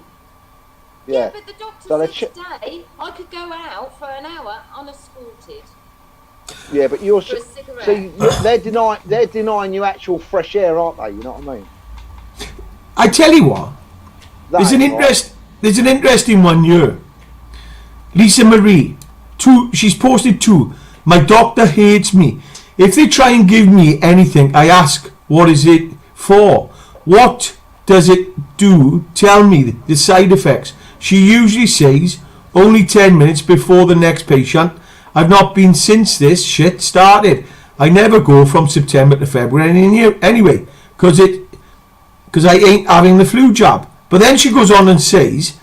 Yeah, but the doctor said today I could go out for an hour unescorted. Yeah, but you're for a cigarette. See, they're denying you actual fresh air, aren't they? You know what I mean? I tell you what, there's an interesting one here. Lisa Marie, she's posted 2. My doctor hates me. If they try and give me anything, I ask, what is it for? What does it do? Tell me the side effects. She usually says only 10 minutes before the next patient. I've not been since this shit started. I never go from September to February anyway, because I ain't having the flu jab. But then she goes on and says,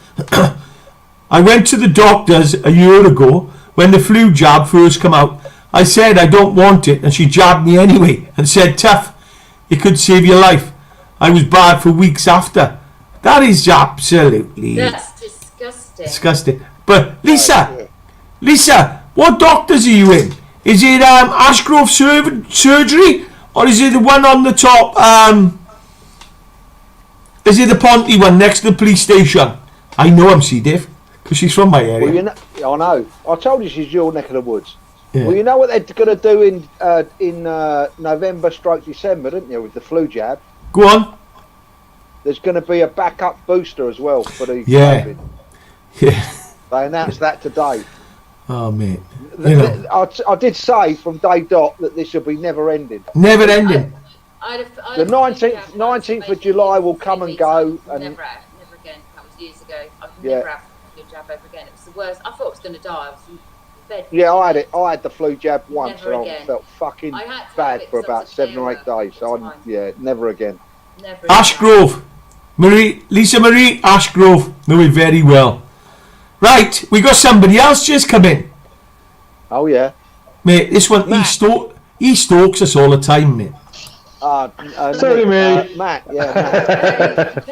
I went to the doctors a year ago when the flu jab first came out. I said I don't want it, and she jabbed me anyway and said, tough, it could save your life. I was bad for weeks after. That is absolutely... That's disgusting. But Lisa, what doctors are you in? Is it Ashgrove Surgery, or is it the one on the top? Is it the Ponty one next to the police station? I know I'm C. Diff, because she's from my area. Well, I know. I told you she's your neck of the woods. Yeah. Well, you know what they're going to do in November/December, didn't you, with the flu jab? Go on. There's going to be a backup booster as well for the COVID. Yeah. They announced that today. Oh, mate. I did say from day dot that this will be never ending. Never ending. The 19th of July will come and go. And never again. That was years ago. I've never had the flu jab ever again. It was the worst. I thought I was going to die. I was in bed. Yeah, I had it. I had the flu jab once, and I felt fucking bad for about 7 or 8 days. So never again. Never Ashgrove, Lisa Marie Ashgrove, know it very well. Right, we got somebody else just come in. Oh yeah, mate. This one he stalks us all the time, mate. Sorry, mate. Matt. Yeah, Matt.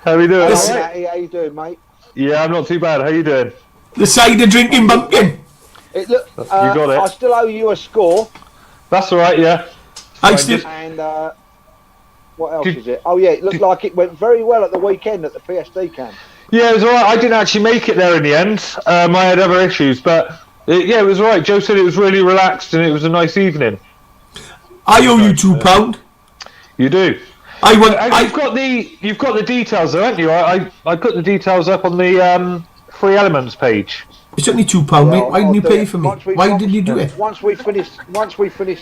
How you doing? How you doing, mate? Yeah, I'm not too bad. How you doing? The cider drinking bumpkin. You got it. I still owe you a score. That's all right. Yeah. And What else is it? Oh yeah, it looked like it went very well at the weekend at the PSD camp. Yeah, it was alright. I didn't actually make it there in the end. I had other issues, but it was alright. Joe said it was really relaxed and it was a nice evening. I owe you £2. You do. You've got the details, though, haven't you? I put the details up on the Free Elements page. It's only £2, mate. Why didn't you pay for me? Why didn't you do it? Once we finish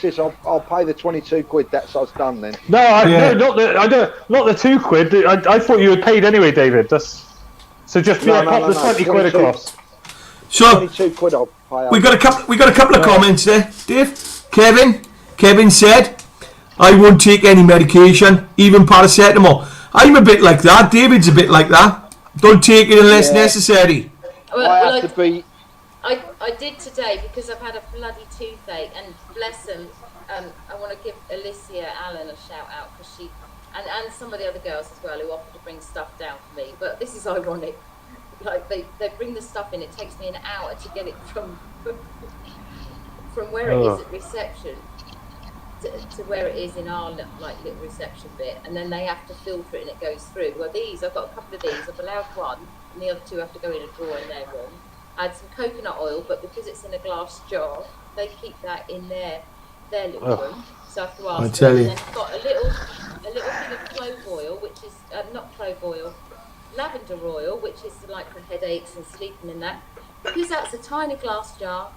this, I'll pay the £22. That's us done then. No, not the £2. I thought you had paid anyway, David. So just pop the 20 quid across. So £22 I'll pay. we got a couple of comments there, Dave. Kevin said, I won't take any medication, even paracetamol. I'm a bit like that. David's a bit like that. Don't take it unless necessary. I did today because I've had a bloody toothache, and bless them, I want to give Alicia Allen a shout out because she and some of the other girls as well who offered to bring stuff down for me. But this is ironic. Like they bring the stuff in, it takes me an hour to get it from where it is at reception to where it is in our little reception bit, and then they have to filter it and it goes through. Well, I've got a couple of these. I've allowed one, and the other two have to go in a drawer in their room. I had some coconut oil, but because it's in a glass jar, they keep that in their little room. So I have to ask them. And then I've got a little thing of clove oil, which is not clove oil, lavender oil, which is like for headaches and sleeping and that. Because that's a tiny glass jar,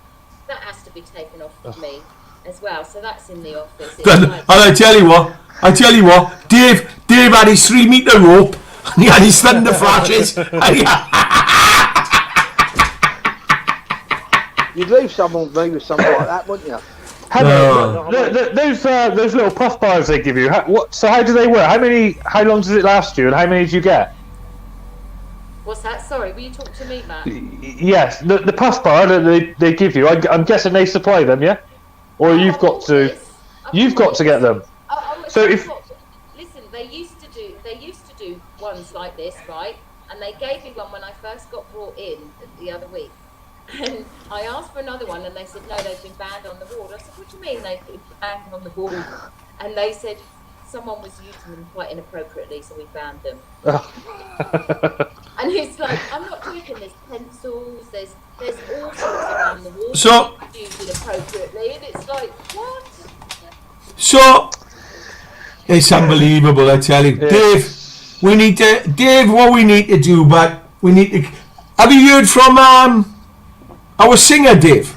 that has to be taken off of me as well. So that's in the office. And I tell you what, Dave had his 3 metre rope, and he had his thunder flashes. You'd leave someone with something like that, wouldn't you? Those little puff bars they give you. So how do they work? How long does it last you, and how many do you get? What's that? Sorry, will you talk to me, Matt? Yes, the puff bar that they give you. I'm guessing they supply them, yeah? Or you've got to get them. Listen, they used to do ones like this, right? And they gave me one when I first got brought in the other week. And I asked for another one, and they said no, they've been banned on the ward. I said, what do you mean they've been banned on the ward? And they said someone was using them quite inappropriately, so we banned them. And it's like, I'm not joking. There's pencils. There's all sorts around the ward. So used inappropriately, and it's like, what? So it's unbelievable, I tell you, Dave. What we need to do, but we need to. Have you heard from our singer, Dave?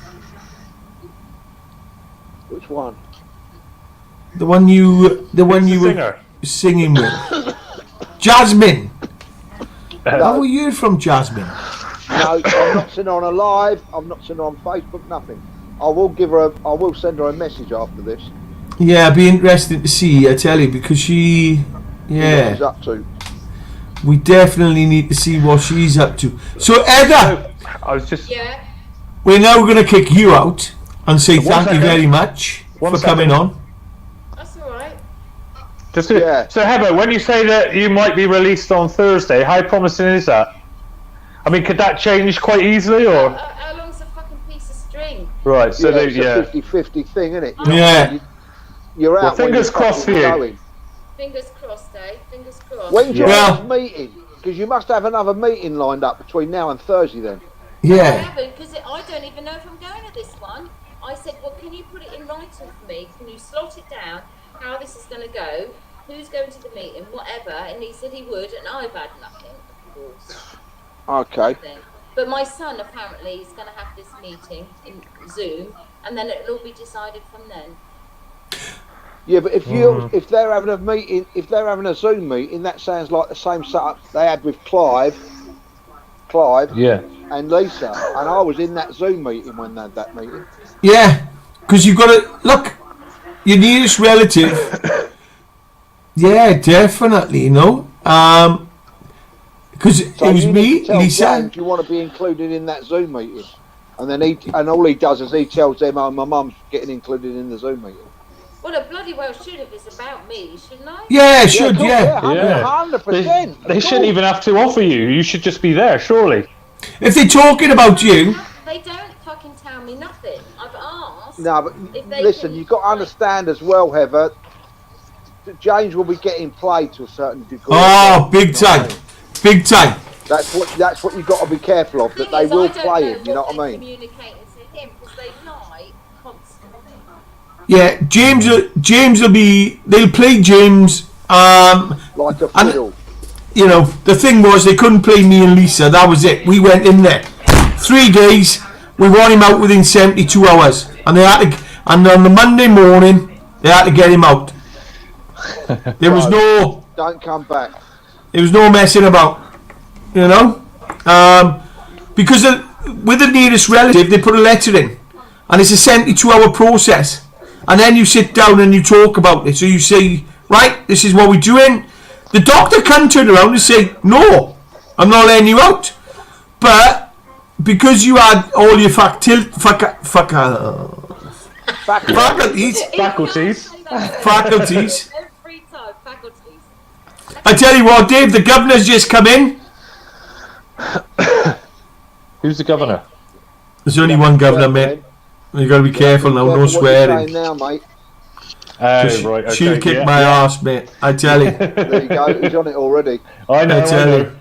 Which one? The one you were singing with, Jasmine. Have we heard from Jasmine? No, I'm not seen her on a live. I've not seen her on Facebook. Nothing. I will send her a message after this. Yeah, it'd be interesting to see. I tell you, because she. Yeah. What she's up to. We definitely need to see what she's up to. So, Heather, Yeah. we're now going to kick you out and say thank you very much for coming on. That's all right. So, Heather, when you say that you might be released on Thursday, how promising is that? I mean, could that change quite easily, or? How long's a fucking piece of string? Right. So it's a 50-50 thing, isn't it? Yeah. You're out. Well, fingers crossed for you. Fingers crossed, eh? Fingers crossed. When's your next meeting? Because you must have another meeting lined up between now and Thursday then. I Yeah. haven't, because I don't even know if I'm going to this one. I said, well, can you put it in writing for me? Can you slot it down, how this is going to go, who's going to the meeting, whatever. And he said he would, and I've had nothing, of course. Okay. But my son apparently is going to have this meeting in Zoom, and then it'll all be decided from then. Yeah, but if they're having a meeting, if they're having a Zoom meeting, that sounds like the same setup they had with Clive, and Lisa, and I was in that Zoom meeting when they had that meeting. Yeah, because you've got to look your nearest relative. Yeah, definitely. You know, because it was me, Lisa. James, you want to be included in that Zoom meeting, and then all he does is he tells them, "Oh, my mum's getting included in the Zoom meeting." Well, it bloody well should if it's about me, shouldn't I? Yeah, it should. Yeah, 100%. They shouldn't even have to offer you. You should just be there, surely. If they're talking about you, they don't fucking tell me nothing. I've asked. No, but listen, you've got to understand as well, Heather. James will be getting played to a certain degree. Oh, big time. Big time. That's what you've got to be careful of, that they will play him, you know what I mean? Communicating to him because they lie constantly. Yeah, James will be. They'll play James. Like a fiddle. You know, the thing was they couldn't play me and Lisa. That was it. We went in there 3 days. We want him out within 72 hours, and they had to. And on the Monday morning, they had to get him out. There was no. Don't come back. There was no messing about. You know, because with the nearest relative, they put a letter in, and it's a 72-hour process, and then you sit down and you talk about it. So you say, right, this is what we're doing. The doctor can turn around and say, no, I'm not letting you out. But because you had all your faculties, Every time, faculties. I tell you what, Dave, the governor's just come in. Who's the governor? There's only one governor, mate. You've got to be careful now, no swearing. Now, mate. Right, okay, she'll kick my ass, mate. I tell you. There you go. He's on it already. I know. I tell you.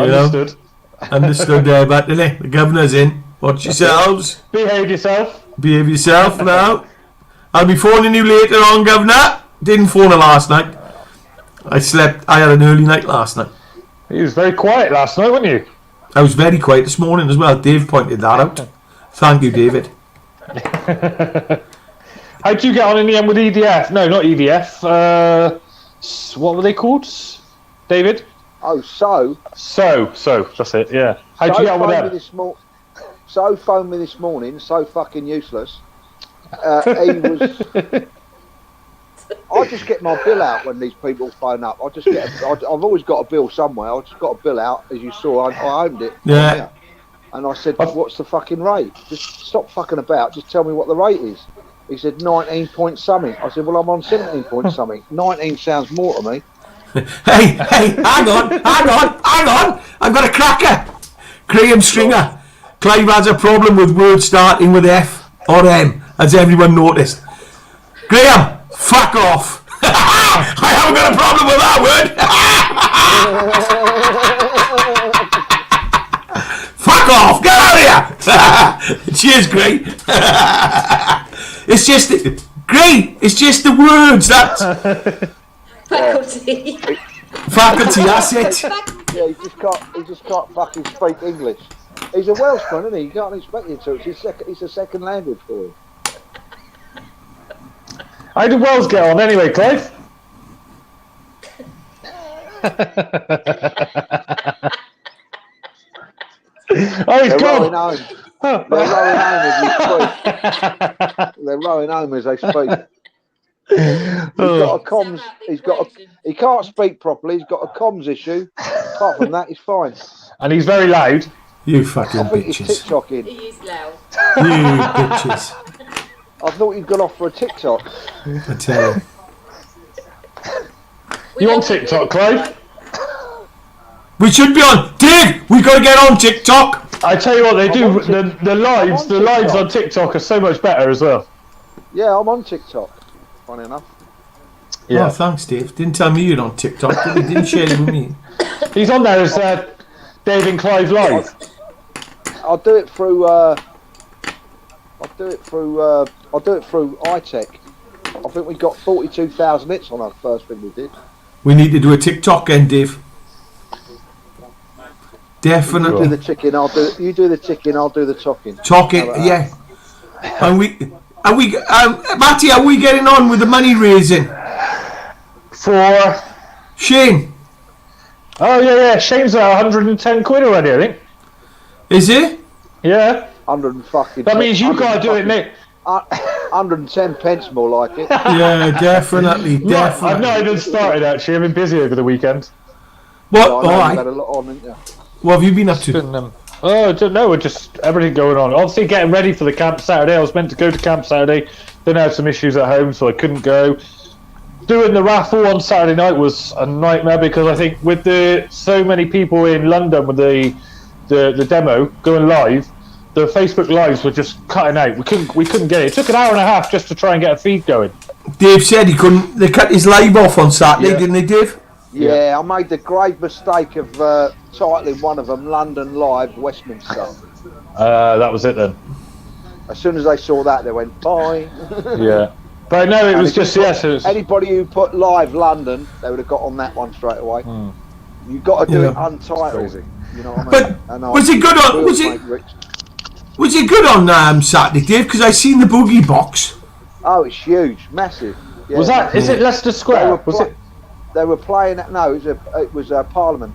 Understood. Understood there, but the governor's in. Watch yourselves. Behave yourself. Behave yourself now. I'll be phoning you later on, Governor. Didn't phone her last night. I had an early night last night. He was very quiet last night, wasn't you? I was very quiet this morning as well. Dave pointed that out. Thank you, David. How'd you get on in the end with EDF? No, not EDF. What were they called? David? Oh, So. That's it, yeah. How'd you get on with them? So phoned me this morning, so fucking useless. He was... I just get my bill out when these people phone up. I've always got a bill somewhere. I just got a bill out, as you saw. I owned it. Yeah. And I said, what's the fucking rate? Just stop fucking about. Just tell me what the rate is. He said 19 point something. I said, well, I'm on 17 point something. 19 sounds more to me. Hey, hang on. I've got a cracker. Graham Stringer. Clive has a problem with words starting with F or M, as everyone noticed. Graham, fuck off. I haven't got a problem with that word. Fuck off. Get out of here. Cheers, Gray. It's just great. It's just the words. That's Faculty. faculty. That's it. Yeah, he just can't fucking speak English. He's a Welshman, isn't he? You can't expect him to. It's a second language for him. How did Wells get on anyway, Clive? Oh, he's gone. They're rowing home as they speak. He's got a comms. He can't speak properly. He's got a comms issue. Apart from that, he's fine. And he's very loud. You fucking I think he's bitches. TikToking. He is loud. You bitches. I thought he'd gone off for a TikTok. I tell you. You on TikTok, Clive? We should be on. Dave, we got to get on TikTok. I tell you what, they do. The lives on TikTok are so much better as well. Yeah, I'm on TikTok. Funny enough. Yeah. Oh, thanks, Dave. Didn't tell me you're on TikTok. Didn't share it with me. He's on there as Dave and Clive Live. I'll do it through. I'll do it through iTech. I think we got 42,000 hits on our first thing we did. We need to do a TikTok then, Dave. Definitely. You do the chicken. You do the chicken. I'll do the talking. Talking, yeah. And Matty, are we getting on with the money raising for Shane? Oh yeah. Shane's at 110 quid already, I think. Is it? Yeah. 100 fucking. That means you gotta do it, Nick. 110 pence, more like it. Yeah, definitely. I've not even started actually. I've been busy over the weekend. What? All right. You had a lot on, didn't you? What have you been up to? I don't know. We're just everything going on. Obviously, getting ready for the camp Saturday. I was meant to go to camp Saturday, then I had some issues at home, so I couldn't go. Doing the raffle on Saturday night was a nightmare because I think with so many people in London with the demo going live, the Facebook lives were just cutting out. We couldn't get it. It took an hour and a half just to try and get a feed going. Dave said he couldn't. They cut his live off on Saturday, didn't they, Dave? Yeah, I made the grave mistake of titling one of them "London Live Westminster." That was it then. As soon as they saw that, they went bye. Yeah, but no, it was just anybody who put live London, they would have got on that one straight away. You got to do it untitled. You know what I mean? But was it good on? Was it good on Saturday, Dave? Because I seen the boogie box. Oh, it's huge, massive. Yeah, was that? Is it Leicester Square? They were playing at it was Parliament.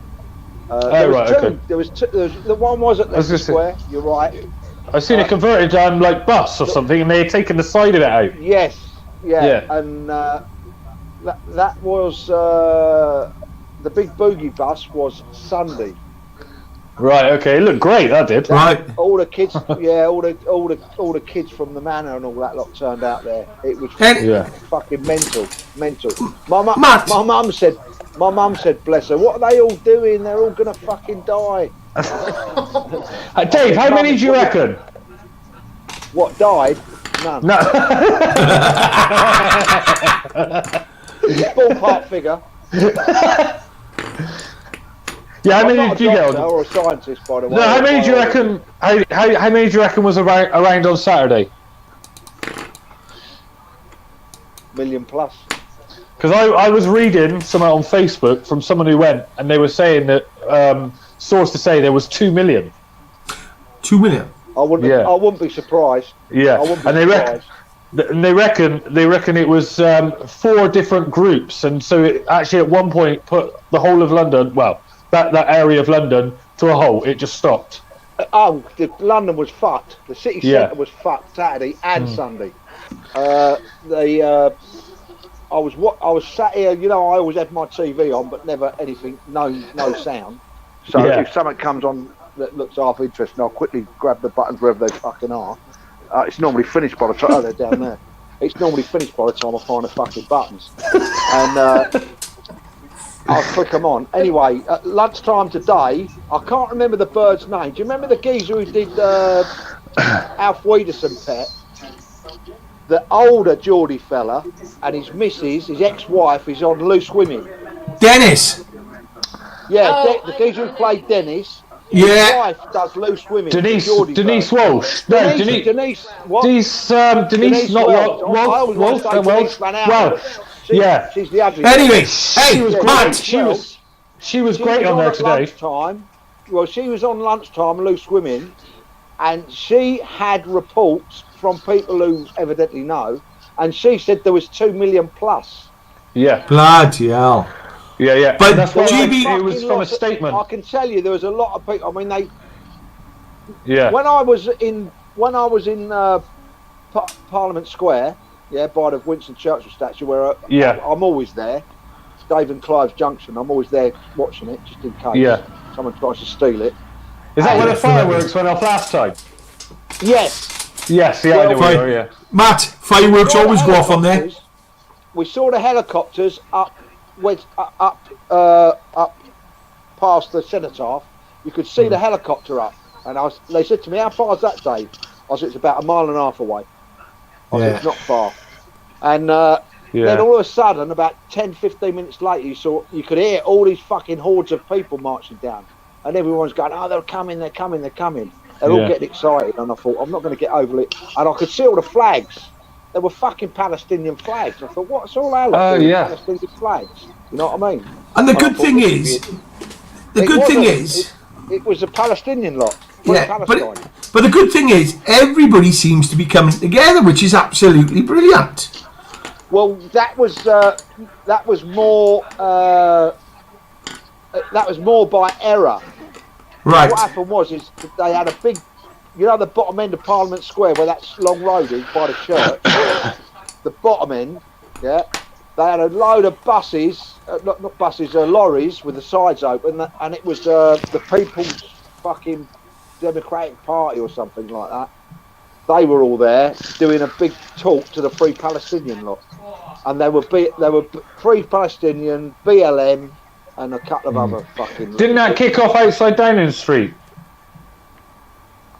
There was two. Okay. There was two. The one was at Leicester Square. You're right. I've seen a converted like bus or something, and they had taken the side of it out. Yes. Yeah. And that was the big boogie bus was Sunday. Right. Okay. It looked great. That did. Right. All the kids. Yeah. All the kids from the manor and all that lot turned out there. It was fucking mental. My mum said, bless her, what are they all doing? They're all gonna fucking die. Dave, how many do you reckon? What died? None. No. Ballpark figure. Yeah, how many do you get? Or a scientist, by the way. No, how many do you reckon? How many do you reckon was around on Saturday? Million plus. Because I was reading something on Facebook from someone who went, and they were saying that sources say there was 2 million. 2 million. I wouldn't be surprised. Yeah, and they reckon it was 4 different groups, and so it actually at one point put the whole of London, well, that area of London to a halt. It just stopped. London was fucked. The city centre was fucked Saturday and Sunday. I was sat here, you know, I always had my TV on, but never anything, no sound. So if something comes on that looks half interesting, I'll quickly grab the buttons wherever they fucking are. It's normally finished by the time, oh, they're down there. It's normally finished by the time I find the fucking buttons. And I'll click them on. Anyway, at lunchtime today, I can't remember the bird's name. Do you remember the geezer who did Alf Wiederson pet? The older Geordie fella and his missus, his ex-wife, is on Loose Women. Dennis. Yeah, the geezer who played Dennis. Yeah. His wife does Loose Women. Denise Walsh. No, Denise. What? Denise not Walsh. Welsh. Yeah. She's the ugly. Anyway, she was great. She was great on there today. She was on lunchtime, Loose Women, and she had reports from people who evidently know, and she said there was 2 million plus. Yeah. Bloody hell. Yeah. But that's why GB, it was from a statement. I can tell you there was a lot of people. I mean, they. Yeah. When I was in Parliament Square, by the Winston Churchill statue, where I'm always there. Dave and Clive's Junction. I'm always there watching it, just in case someone tries to steal it. Is that where the fireworks went off last time? Yes. Yes, I know where you are, Matt, fireworks always go off on there. We saw the helicopters up past the cenotaph. You could see the helicopter up, and they said to me, "How far is that, Dave?" I said, "It's about 1.5 miles away." I said, "It's not far." And then all of a sudden, about 10-15 minutes later, you could hear all these fucking hordes of people marching down, and everyone's going, "Oh, they're coming! They're all getting excited." And I thought, I'm not going to get over it. And I could see all the flags. They were fucking Palestinian flags. I thought, what's all that? Palestinian flags. You know what I mean? And the good thing is, it was a Palestinian lot. Yeah, but the good thing is, everybody seems to be coming together, which is absolutely brilliant. Well, that was more by error. Right. What happened was they had a big, you know, the bottom end of Parliament Square where that long road is by the church. The bottom end, they had a load of buses, not buses, lorries with the sides open, and it was the People's fucking Democratic Party or something like that. They were all there doing a big talk to the Free Palestinian lot, and they were Free Palestinian, BLM, and a couple of other fucking. Didn't that kick off outside Downing Street?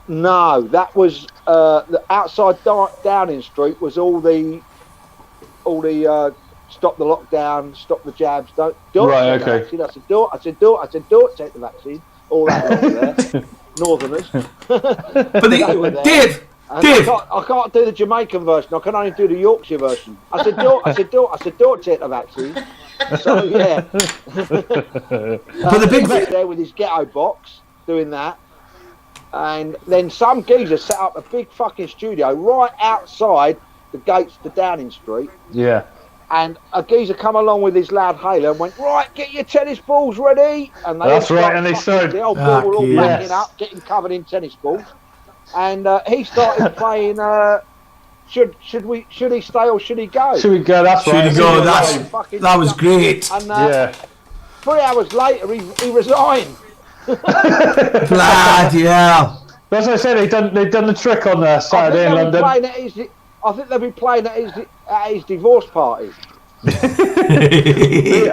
No, that was the outside Downing Street was all the all the stop the lockdown, stop the jabs, don't do it. Right, take the okay. vaccine. I said do it. I said do it. I said do it. Take the vaccine. All that lot there, Northerners. But They were there. Dave, And Dave. I can't do the Jamaican version. I can only do the Yorkshire version. I said do it. I said do it. I said do it. Take the vaccine. So yeah. But the big He's there with his ghetto box doing that, and then some geezer set up a big fucking studio right outside the gates to Downing Street. Yeah. And a geezer come along with his loud hailer and went, right, get your tennis balls ready. And That's right, and they started- the old ball were all yes. backing up, getting covered in tennis balls. And he started playing. Should he stay or should he go? Should we go? That's Should right. he go? Fucking That was stuff. great. And Yeah. 3 hours later, he resigned. Bloody hell. That's what I said. They've done the trick on Saturday in London. I think they'll be playing at his divorce party.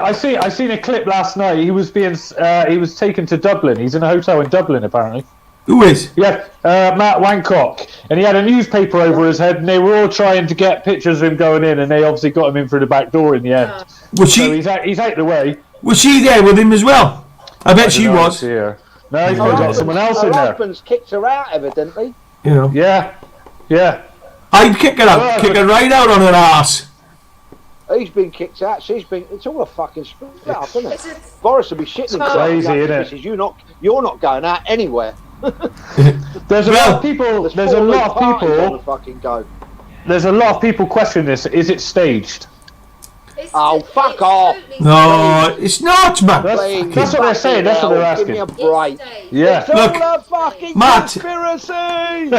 I seen a clip last night. He was taken to Dublin. He's in a hotel in Dublin apparently. Who is? Yeah, Matt Wancock, and he had a newspaper over his head, and they were all trying to get pictures of him going in, and they obviously got him in through the back door in the end. Was So she? he's out the way. Was she there with him as well? I bet she I don't know, was. see her. No, he's probably got someone else in Her there. husband's kicked her out, evidently. You know. Yeah. I'd kick her out. Kick her right out on her ass. He's been kicked out. She's been. It's all a fucking split up, isn't It's it? a- Boris will be shitting himself. Crazy, Going, innit? "Missus, You're not going out anywhere. There's a Well, lot of people. There's a four lot of parties on the people. fucking go. There's a lot of people questioning this. Is it staged? It's Oh, it's fuck off. totally No, it's not, man. That's what they're saying. That's what they're Give me a asking. break. staged. Yeah. It's Look, all a fucking Matt. conspiracy.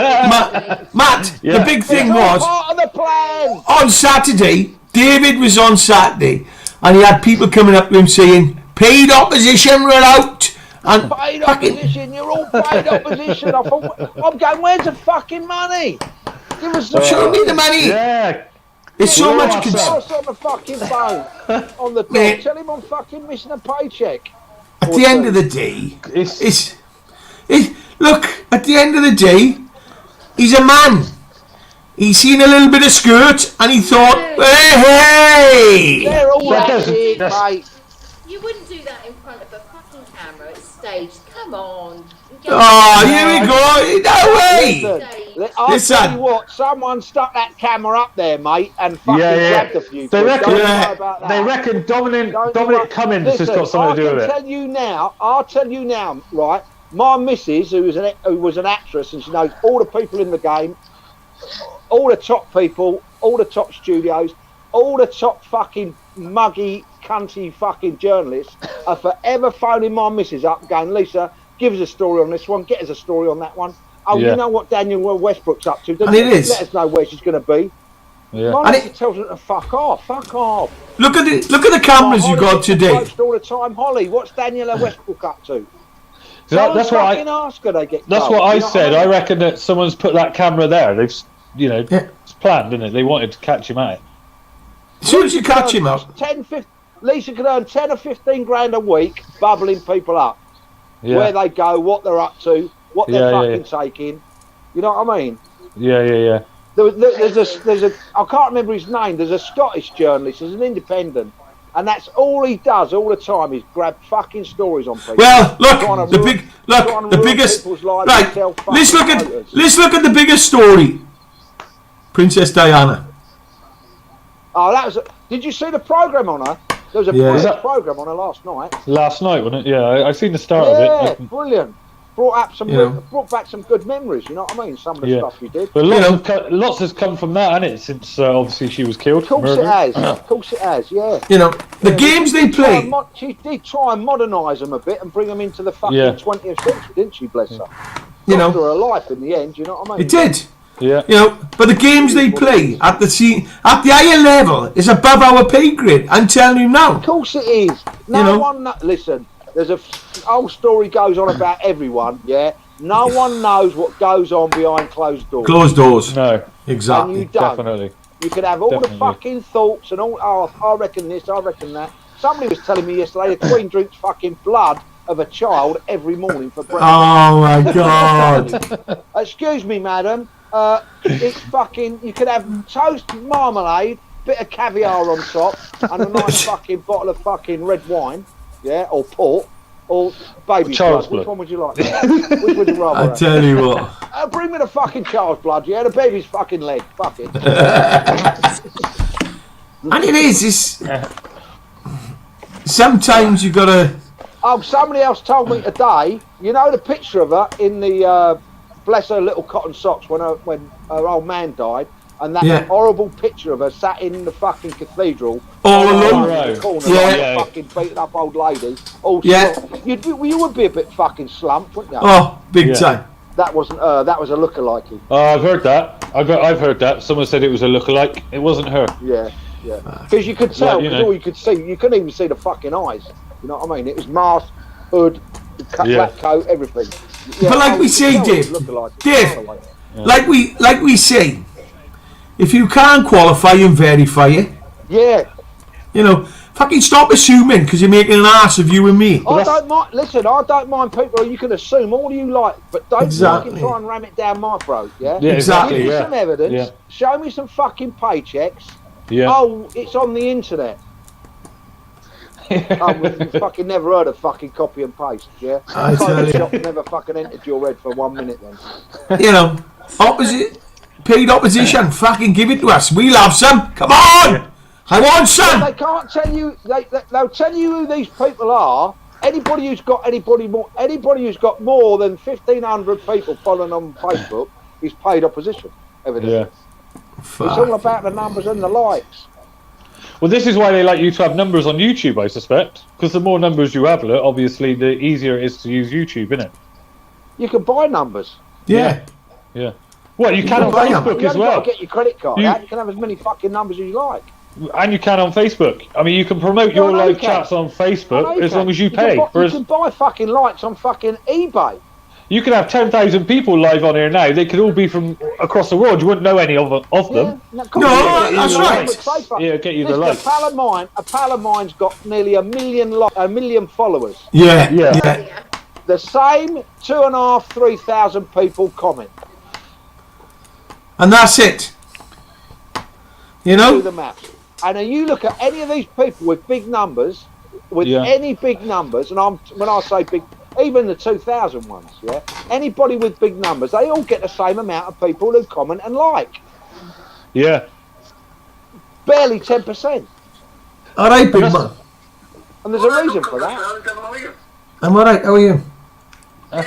Matt, Yeah. the big thing It's all was part of the plan. on Saturday. David was on Saturday, and he had people coming up to him saying, "Paid opposition, run out." And Paid fucking, opposition. You're all paid opposition. I thought, I'm going. Where's the fucking money? Give us the show me the money. Yeah. It's so Yeah, much. what's Boris on the fucking phone. On the door. Mate. Tell him I'm fucking missing a paycheck. At the end of the day, It's look. At the end of the day, he's a man. He's seen a little bit of skirt, and he thought, "Hey!" They're all That that doesn't- shit, that's- mate. You wouldn't do that in front of a fucking camera. It's staged. Come on. Oh, here we go. No way. Listen, I'll Listen. tell you what, someone stuck that camera up there, mate, and fucking grabbed a few. They quid. reckon. Don't worry about that. They reckon Dominic Don't you Dominic worry. Cummins Listen, has got something to do with I'll it. tell you now, right? My missus, who was an actress, and she knows all the people in the game, all the top people, all the top studios, all the top fucking muggy, cunty fucking journalists are forever phoning my missus up, going, "Lisa, give us a story on this one, get us a story on that one. Oh, Yeah. you know what Daniel Westbrook's up to, doesn't And it he? is. Let us know where she's going to be." Yeah. My And missus tells her to fuck off. Look at the cameras you Holly got gets today. approached all the time. Holly, what's Daniela Westbrook up to? That's what fucking ask her, they get That's told, what I you know said. mean? I reckon that someone's put that camera there. They've, Yeah. it's planned, isn't it? They wanted to catch him out. As soon as you catch him out, 10, 15, Lisa could earn 10 or 15 grand a week bubbling people up. Yeah. Where they go, what they're up to, what they're Yeah, yeah, fucking taking. You know what I mean? Yeah. There's a I can't remember his name. There's a Scottish journalist. There's an independent, and that's all he does all the time is grab fucking stories on people. well, Trying look, to the ruin- big, trying look, to the ruin biggest. people's lives Right, and sell let's look fucking at voters. the biggest story. Princess Diana. Oh, that was. Did you see the program on her? There was a Yeah. brilliant Was that- program on her last night. Last night, wasn't it? Yeah, I seen the start Yeah, of it. brilliant. Brought Yeah. back some good memories. You know what I mean? Some of the Yeah. stuff you did. But You know. lots has come from that, hasn't it? Since obviously she was killed. Of course murdered. it has. Of course it has. Yeah. You know the Yeah, games she they did try and play. she did try and modernise them a bit and bring them into the fucking Yeah. 20th century, didn't she? Bless her. You Cost know her life in the end. You know what I mean? it did. Yeah. You know, but the games they play at the higher level is above our pay grade. I'm telling you now. Of course it is. No You know. one. Listen, there's a whole story goes on about everyone. Yeah. No one knows what goes on behind closed doors. Closed doors. No, And Exactly. you don't. definitely. You can have all Definitely. the fucking thoughts and all. Oh, I reckon this. I reckon that. Somebody was telling me yesterday the Queen drinks fucking blood of a child every morning for breakfast. Oh my God. Excuse me, madam. It's fucking. You could have toast, marmalade, bit of caviar on top, and a nice fucking bottle of fucking red wine, yeah, or port, or baby Charles blood. Which blood. one would you like? Which would you rather I have? tell you what. Bring me the fucking child's blood, yeah, the baby's fucking leg. Fuck it. And it is. Sometimes you gotta. Oh, somebody else told me today. You know the picture of her in the bless her little cotton socks when her old man died, and that horrible picture of her sat in the fucking cathedral All alone. in the corner, Yeah. like a fucking beaten up old lady. All Yeah. you would be a bit fucking slumped, wouldn't you? Oh, big Yeah. time. That wasn't her. That was a lookalike. Oh, I've heard that. I've heard that. Someone said it was a lookalike. It wasn't her. Yeah, yeah. Because you could tell. Like, you Because know. all you could see, you couldn't even see the fucking eyes. You know what I mean? It was mask, hood, black coat, everything. Yeah, But like we you say, could tell it Dave, was lookalike. Dave, Lookalike. like we say, if you can't qualify and verify it, Yeah. you know, fucking stop assuming because you're making an ass of you and me. I don't mind. Listen, I don't mind people. You can assume all you like, but don't Exactly. fucking try and ram it down my throat. Yeah. Yeah, Exactly, Give me yeah. some evidence. Yeah. Show me some fucking paychecks. Yeah. Oh, it's on the internet. Oh, we've fucking never heard of fucking copy and paste. Yeah. I tell you. Photoshop never fucking entered your head for 1 minute then. You know, paid opposition, fucking give it to us. We'll have some. Come on! I want some! They can't tell you. They'll tell you who these people are. Anybody who's got anybody who's got more than 1,500 people following on Facebook is paid opposition. Evidently. Yeah. It's all about the numbers and the likes. Well, this is why they like you to have numbers on YouTube, I suspect. Because the more numbers you have, look, obviously, the easier it is to use YouTube, isn't it? You can buy numbers. Yeah. Yeah. Well, you can can on buy 'em. Facebook You as only well. got to get your credit card You- out. You can have as many fucking numbers as you like. And you can on Facebook. I mean, you can promote your I know you live can. chats on I know Facebook you as can. long as you can pay. buy, Whereas you can buy fucking likes on fucking eBay. you can have 10,000 people live on here now. They could all be from across the world. You wouldn't know any of them. No, that's right. Yeah, get you the Listen, likes. a pal of mine's got nearly a million followers. Yeah. Yeah. Yeah. The same 2,500, 3,000 people comment. And that's it. You Do know? the maths. And then you look at any of these people with big numbers, any big numbers, and when I say big, even the 2,000 ones, yeah, anybody with big numbers, they all get the same amount of people who comment and like. Yeah. Barely 10%. All right, big man. And there's a reason for that. I'm all right. How are you? I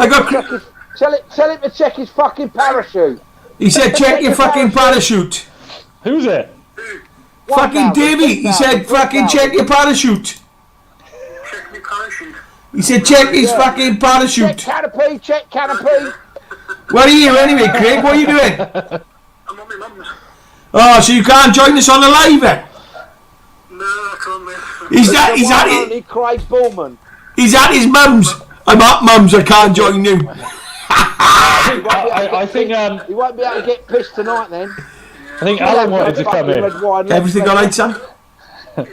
got. Tell him to check his fucking parachute. He said, check your fucking parachute. Who's it? Fucking 1,000, Davey. He 2,000, said, fucking 3,000. check your parachute. Check my parachute. He said, check his fucking Check parachute. canopy, check canopy. Where are you anyway, Craig? What are you doing? I'm on my mum's. Oh, so you can't join us on the live then? No, I can't, mate. He's The at one his, only Craig Bullman. he's at his mum's. I'm at mum's. I can't join you. I think He won't be able to get pissed tonight then. I think Alan wanted to come in. Everything all right, Sam? Yeah,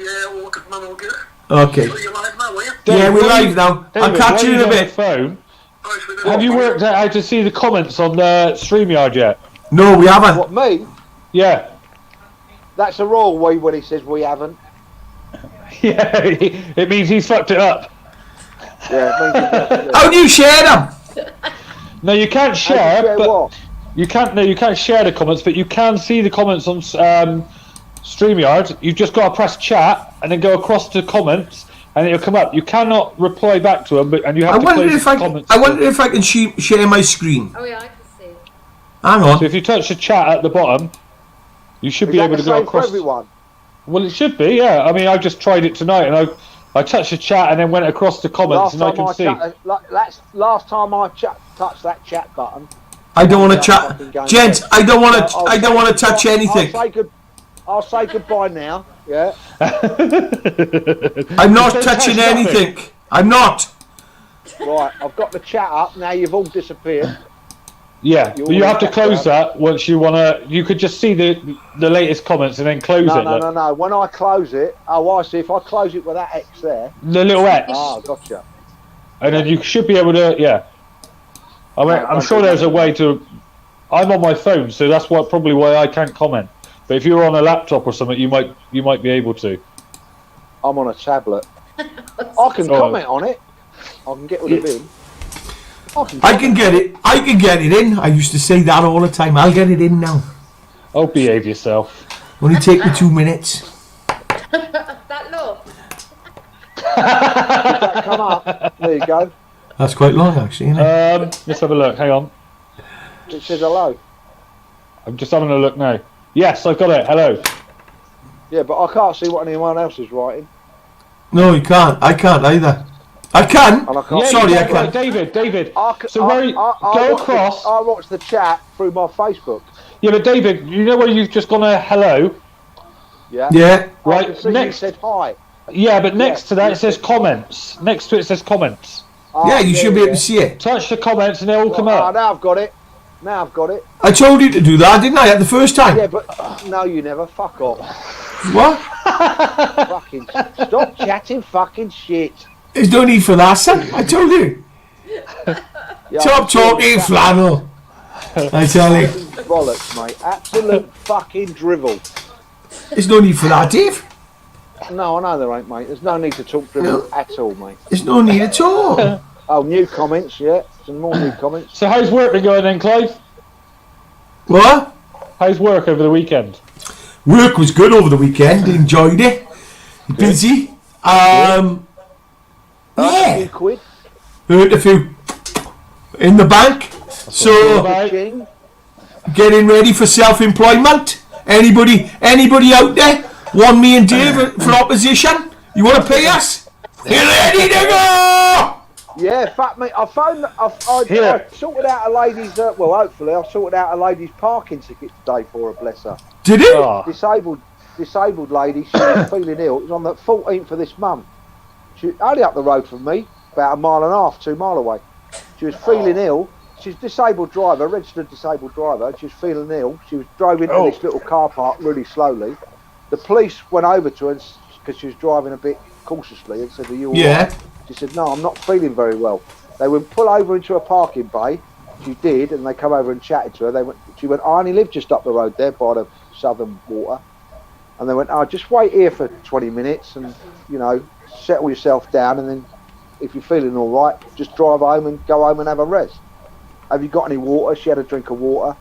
walk man all good. Okay. So you're live now, are you? Yeah, we're live now. I'll David, catch while you in a you're on the bit. phone, Nice with have you worked out how to see the comments on the StreamYard yet? No, we haven't. What, me? Yeah. That's a rule when he says we haven't. Yeah, it means he's fucked it up. Yeah, How do you share them? No, you can't share, but what? you can't share the comments, but you can see the comments on StreamYard. You've just got to press chat and then go across to comments, and it'll come up. You cannot reply back to them, and you have I to wonder close if the I comments. wonder if I can share my screen. Oh yeah, I can see. Hang So on. if you touch the chat at the bottom, you should Is be that able the to go same for across. everyone? Well, it should be, yeah. I mean, I just tried it tonight, and I touched the chat and then went across to comments, and I can see. Last time I touched that chat button. I don't want to chat, gents. I don't want to. I don't want to touch anything. I'll say goodbye now. Yeah. I'm not Don't touching touch nothing. anything. I'm not. Right. I've got the chat up now. You've all disappeared. Yeah, You but you have to always close have that once you wanna. You could just see the latest comments and then close it. No. When I close it, I see. If I close it with that X there. The little X, Gotcha. and then you should be able to. Yeah. I mean, I'm sure there's a way to. I'm on my phone, so that's probably why I can't comment. But if you're on a laptop or something, you might be able to. I'm on a tablet. I can comment on it. I can get rid of him. I can get it. I can get it in. I used to say that all the time. I'll get it in now. Oh, behave yourself. Only take me 2 minutes. That long. Does that come up? There you go. That's quite long, actually, isn't it? Let's have a look. Hang on. It says hello. I'm just having a look now. Yes, I've got it. Hello. Yeah, but I can't see what anyone else is writing. No, you can't. I can't either. I can. And I can't. Yeah, Sorry, I right, can't. David. So I go across. I watch the chat through my Facebook. Yeah, but David, you know where you've just gone a hello? Yeah. Yeah. I Right, can see next- you said hi. Yeah, but next Yeah, to that yeah. it says comments. Next to it says comments. Yeah, you should be able to see it. Touch the comments and they'll all come Oh, up. now I've got it. Now I've got it. I told you to do that, didn't I, at the first time? Yeah, but no, you never. Fuck off. What? Fucking stop chatting fucking shit. There's no need for that, son. I told you. Yeah, Stop talking flannel. I tell you. Bollocks, mate. Absolute fucking drivel. There's no need for that, Dave. No, I know there ain't, mate. There's no need to talk drivel at all, mate. There's no need at all. Oh, new comments, yeah. Some more new comments. So how's work been going then, Clive? What? How's work over the weekend? Work was good over the weekend. Enjoyed it. Busy. A Yeah. few quid. Earned a few in the bank. So Right. Ching. getting ready for self-employment. Anybody out there want me and Dave for opposition? You want to pay us? You're ready to go. Yeah, fuck me. I sorted out a lady's, well, hopefully, I've sorted out a lady's parking ticket today for her, bless her. Did it? Ah. Disabled lady, she was feeling ill. It was on the 14th of this month. She only up the road from me, about 1.5 miles, 2 mile away. She was feeling ill. She's a disabled driver, registered disabled driver. She was feeling ill. She was drove into this little car park really slowly. The police went over to her because she was driving a bit cautiously and said, "Are you all Yeah. right?" She said, "No, I'm not feeling very well." They went pull over into a parking bay. She did, and they come over and chatted to her. She went, "I only live just up the road there by the Southern Water." And they went, "Oh, just wait here for 20 minutes and, you know, settle yourself down. And then if you're feeling all right, just drive home and go home and have a rest. Have you got any water?" She had a drink of water.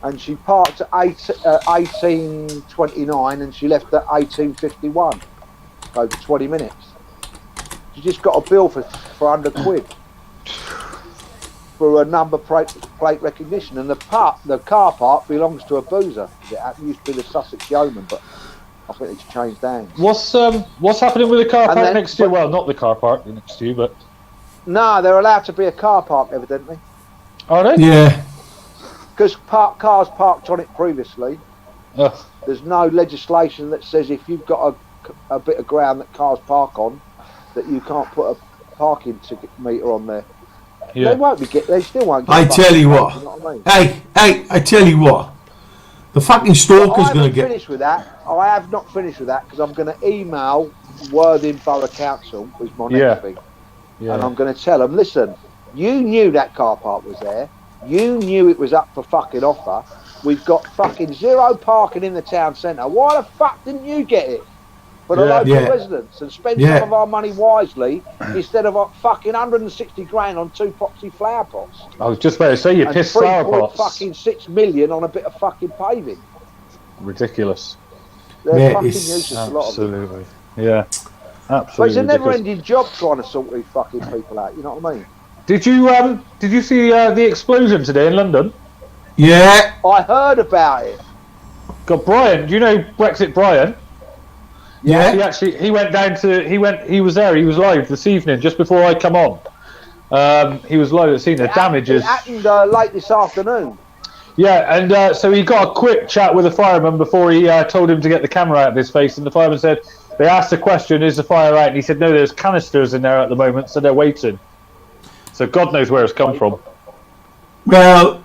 And she parked at 18:29 and she left at 18:51. So 20 minutes. She just got a bill for £100 for a number plate recognition, and the car park belongs to a boozer. It used to be the Sussex Yeoman, but I think it's changed hands. What's happening with the car And park then- next to you? Well, not the car park next to you, but No, they're allowed to be a car park, evidently, are they? Yeah. because cars parked on it previously. Ugh. There's no legislation that says if you've got a bit of ground that cars park on, that you can't put a parking ticket meter on there. Yeah. They won't be They still won't. Get I tell you fucking what. paid, you know what I mean? Hey, I tell you what. The fucking stalker's I gonna haven't get. finished with that. I have not finished with that because I'm going to email Worthing Borough Council, is my next Yeah. thing, Yeah. and I'm going to tell them, listen, you knew that car park was there. You knew it was up for fucking offer. We've got fucking zero parking in the town centre. Why the fuck didn't you get it for the Yeah. local Yeah. residents and spend Yeah. some of our money wisely instead of fucking 160 grand on 2 poxy flower pots I was just about to say you and pissed flower pots. fucking 6 million on a bit of fucking paving? Ridiculous. They're Mate, fucking it's useless, a lot of them. Absolutely. Yeah. But it's Absolutely. a ridiculous. never-ending job trying to sort these fucking people out. You know what I mean? Did you see the explosion today in London? Yeah. I heard about it. Got Brian. Do you know Brexit Brian? Yeah. He went down to he was there. He was live this evening just before I come on. He was live at scene. The damage It is happened late this afternoon. yeah, and so he got a quick chat with the fireman before he told him to get the camera out of his face. And the fireman said they asked the question, "Is the fire out?" And he said, "No, there's canisters in there at the moment, so they're waiting." So God knows where it's come from. Well,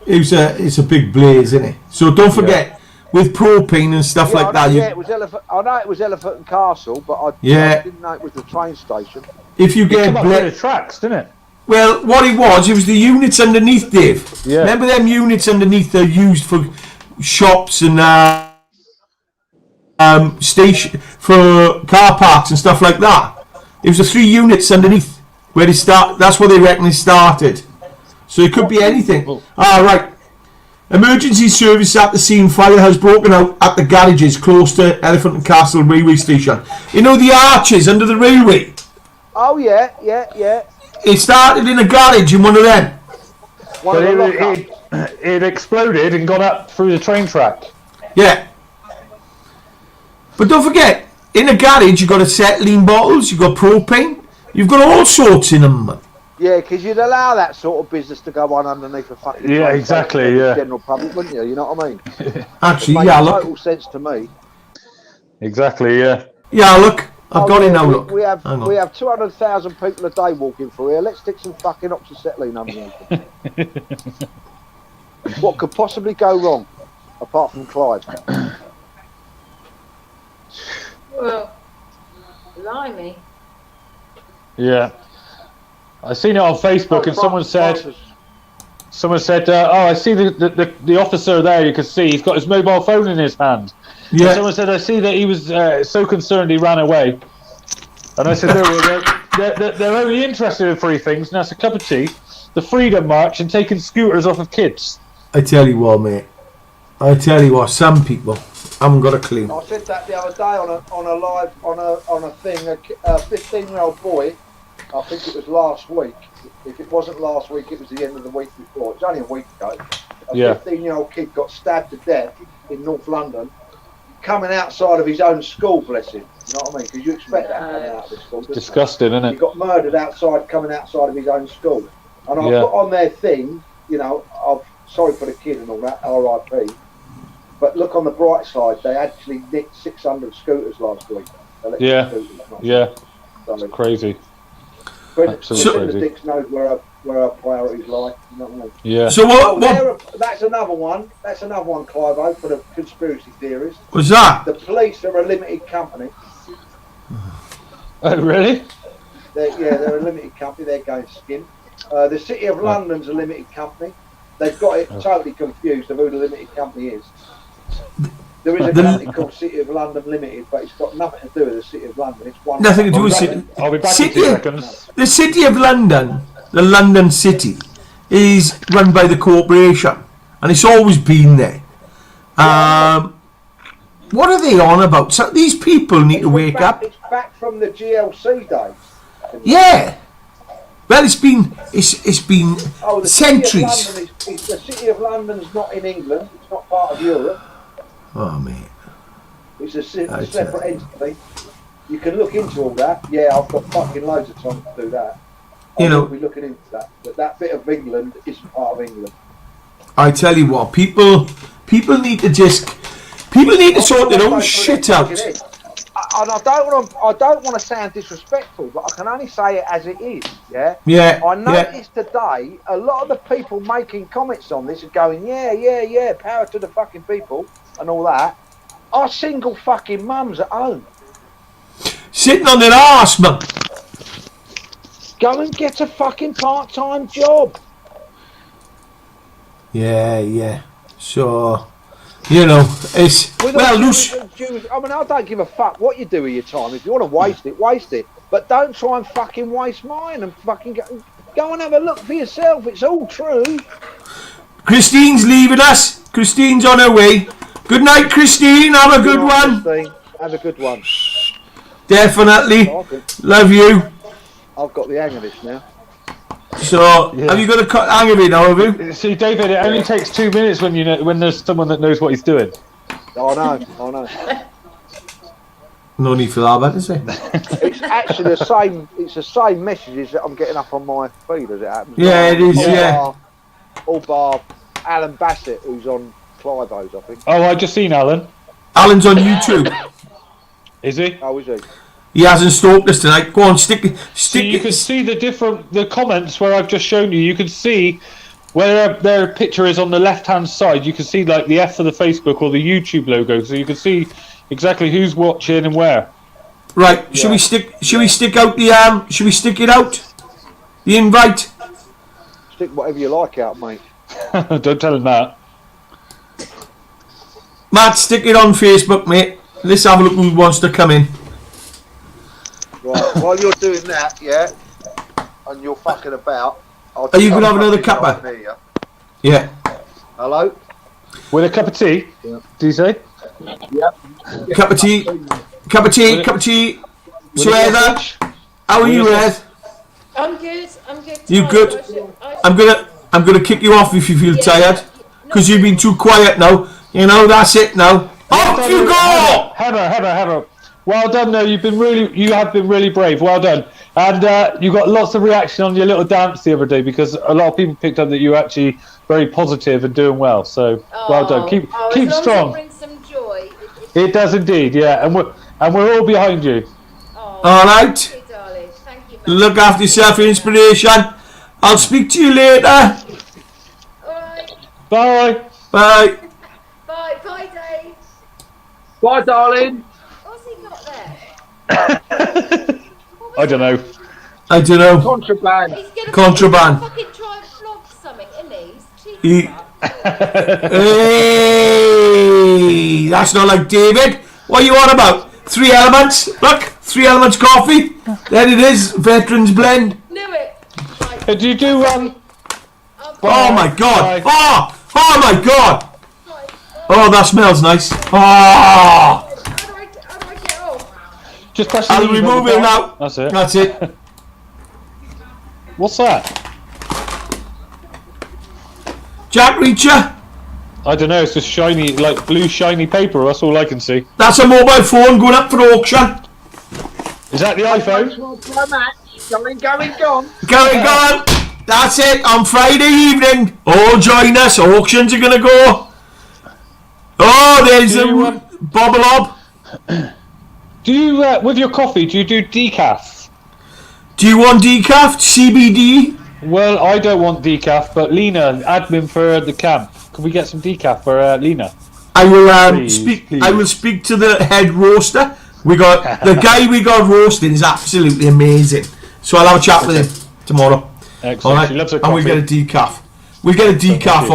it's a big blaze, isn't it? So don't forget, with propane and stuff like that, it was Elephant. I know it was Elephant and Castle, but I Yeah. didn't know it was the train station. if you It get came up through the tracks, didn't it? Well, what it was the units underneath, Dave. Yeah. Remember them units underneath they're used for shops and station for car parks and stuff like that. It was the 3 units underneath where they start. That's where they reckon it started. So it could be anything. Right. Emergency service at the scene. Fire has broken out at the garages close to Elephant and Castle railway station. You know the arches under the railway? Oh yeah. It started in a garage in one of them. One of the lockups. It exploded and gone up through the train track. Yeah. But don't forget, in a garage you've got acetylene bottles, you've got propane, you've got all sorts in them. Yeah, because you'd allow that sort of business to go on underneath a fucking Yeah, train exactly, station for the yeah. general public, wouldn't you? You know what I mean? Actually, Makes yeah, look. total sense to me. Exactly, yeah. Yeah, look. I've got it now, look. We have Hang on. 200,000 people a day walking through here. Let's stick some fucking oxyacetylene underneath them. What could possibly go wrong, apart from Clive? Well, blimey. Yeah. I seen it on Facebook and someone said, oh, I see the officer there, you can see, he's got his mobile phone in his hand. Yeah. And someone said, I see that he was so concerned he ran away. And I said, no, they're only interested in 3 things, and that's a cup of tea, the Freedom March, and taking scooters off of kids. I tell you what, mate. I tell you what, some people haven't got a clue. I said that the other day on a thing. A 15-year-old boy, I think it was last week. If it wasn't last week, it was the end of the week before. It was only a week ago. A 15-year-old kid got stabbed to death in North London, coming outside of his own school. Bless him. You know what I mean? Because you expect that coming out of the school. Disgusting, isn't He it? got murdered coming outside of his own school. And I put on their thing, you know, sorry for the kid and all that, R.I.P. But look on the bright side, they actually nicked 600 scooters last week. Yeah. Scooters, Yeah. So, It's crazy. Absolutely. The Dix knows where our priorities lie. You know what I mean? Yeah. So what That's another one. That's another one, Clive, for the conspiracy theorists. was that? The police are a limited company. Oh, really? They're a limited company. They're going skin. The City of London's a limited company. They've got it totally confused of who the limited company is. There is a company called City of London Limited, but it's got nothing to do with the City of London. It's one. Nothing to do with City. I'll be back in 2 seconds. The City of London, the London City, is run by the corporation, and it's always been there. What are they on about? So these people need to wake up. It's back from the GLC days. Yeah. Well, it's been The centuries. the City of London's not in England. It's not part of Europe. Oh, mate. It's a separate entity. You can look into all that. Yeah, I've got fucking loads of time to do that. We'll be looking into that. But that bit of England isn't part of England. I tell you what, people need to sort their own shit out. And I don't want to sound disrespectful, but I can only say it as it is. Yeah. Yeah. I noticed today a lot of the people making comments on this are going, yeah, power to the fucking people and all that. Are single fucking mums at home. Sitting on their arse, man. Go and get a fucking part-time job. Yeah. So, it's I don't give a fuck what you do with your time. If you want to waste it, waste it. But don't try and fucking waste mine and fucking go and have a look for yourself. It's all true. Christine's leaving us. Christine's on her way. Good night, Christine. Have a good one. Christine. Have a good one. Definitely. Love you. I've got the hang of this now. So, have you got a hang of it now, have you? See, David, it only takes 2 minutes when there's someone that knows what he's doing. I know. No need for that, is it? It's actually the same. It's the same messages that I'm getting up on my feed as it happens. Yeah, it is. Yeah. All bar Alan Bassett, who's on Clive's, I think. Oh, I just seen Alan. Alan's on YouTube. Is he? Oh, is he? He hasn't stalked us tonight. Go on, stick So you can see the comments where I've just shown you. You can see where their picture is on the left-hand side. You can see like the F for the Facebook or the YouTube logo, so you can see exactly who's watching and where. Right. Should we stick it out? The invite. Stick whatever you like out, mate. Don't tell him that. Matt, stick it on Facebook, mate. Let's have a look who wants to come in. Right, while you're doing that, yeah, and you're fucking about, Are you gonna have another cuppa? Yeah. Hello? With a cup of tea? Yeah. Do you say? Yep. Cup of tea. Cup of tea. Cup of tea. Sweather. How are you, Ed? I'm good. I'm good. You Tired. good? I should- I'm gonna kick you off if you feel Yeah. tired, because you've been too quiet now. You know, that's it now. Off you go! Heather. Well done, though. You have been really brave. Well done. And you got lots of reaction on your little dance the other day, because a lot of people picked up that you were actually very positive and doing well. So well done. Keep as long strong. As it brings some joy. It does indeed, yeah. And we're all behind you. Oh, All right. thank you, darling. Thank you, mate. Look after yourself, inspiration. I'll speak to you later. All right. Bye. Bye. Bye, Dave. Bye, darling. What's he got there? I don't know. I don't know. Contraband. He's gonna Contraband. fucking try and flog something, isn't he? He's He- cheeky. fuck. Hey, that's not like David. What are you on about? 3 Elements. Look, 3 Elements coffee. There it is. Veterans blend. Knew it. Right. Do you do Oh my God. Oh my God. Right. Oh, that smells nice. Oh. How do I get off? just press the I'll lever on remove the it bottom? now. That's it. That's it. What's that? Jack Reacher. I don't know. It's just shiny, like blue shiny paper. That's all I can see. That's a mobile phone going up for auction. Is that the iPhone? Gone. Going. That's it. On Friday evening. All join us. Auctions are gonna go. Oh, there's Do you, a bobble up. Do you with your coffee? Do you do decaf? Do you want decaf? CBD? Well, I don't want decaf, but Lena, admin for the camp, can we get some decaf for Lena? I will Please, speak. please. I will speak to the head roaster. We got the guy we got roasting is absolutely amazing. So I'll have a chat with him tomorrow. Excellent. All right, She loves her and we coffee. get a decaf. We get a decaf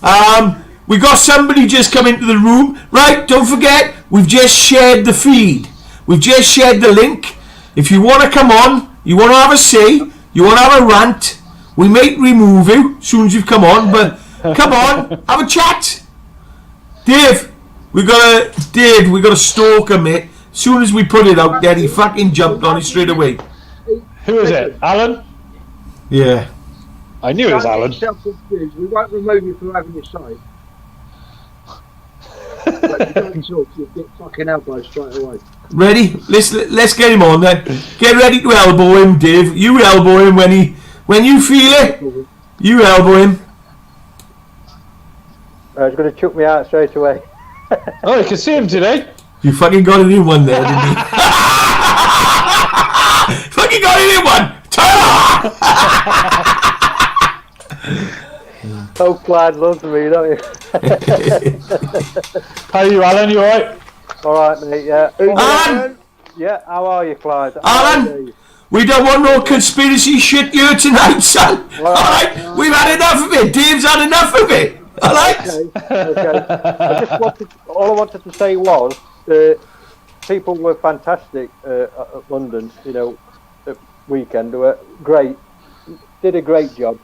on. We got somebody just come into the room. Right, don't forget, we've just shared the feed. We've just shared the link. If you want to come on, you want to have a say, you want to have a rant, we might remove you as soon as you've come on, but come on, have a chat. Dave, we got a stalker, mate. As soon as we put it out there, he fucking jumped on it straight away. Who is it? Alan? Yeah. I knew it was Alan. We won't remove you from having your site. But if you don't talk, you'll get fucking elbows straight away. Ready? Let's get him on then. Get ready to elbow him, Dave. You elbow him when you feel it. You elbow him. He's going to chuck me out straight away. Oh, you can see him today. You fucking got a new one there, didn't you? Fucking got a new one. Ta-da! Oh, Clyde loves me, don't you? How are you, Alan? You alright? All right, mate. Yeah. Alan! Yeah. How are you, Clyde? Alan! We don't want no conspiracy shit here tonight, son. Alright? We've had enough of it. Dave's had enough of it. Alright? Okay. All I wanted to say was, people were fantastic at London. You know, the weekend they were great. Did a great job.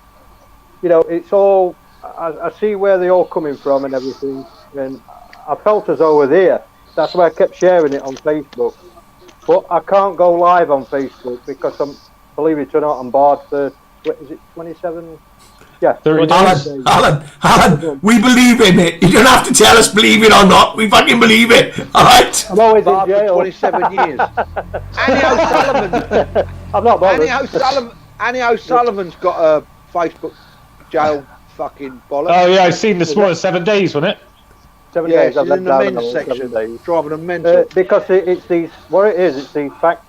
You know, it's all. I see where they're all coming from and everything, and I felt as though I was there. That's why I kept sharing it on Facebook. But I can't go live on Facebook because believe it or not, I'm barred for. Is it 27? Yeah. 30 days. Alan, we believe in it. You don't have to tell us believe it or not. We fucking believe it. Alright? I'm always in Barred for jail. 27 years. Annie O'Sullivan. I'm not bothered. Annie O'Sullivan's got a Facebook jail fucking bollocks. Oh yeah, I seen this morning. 7 days, wasn't it? 7 Yeah, days. she's I've been in the down men's on 7 section, days. driving them mental. Because it's these. What it is, it's these fact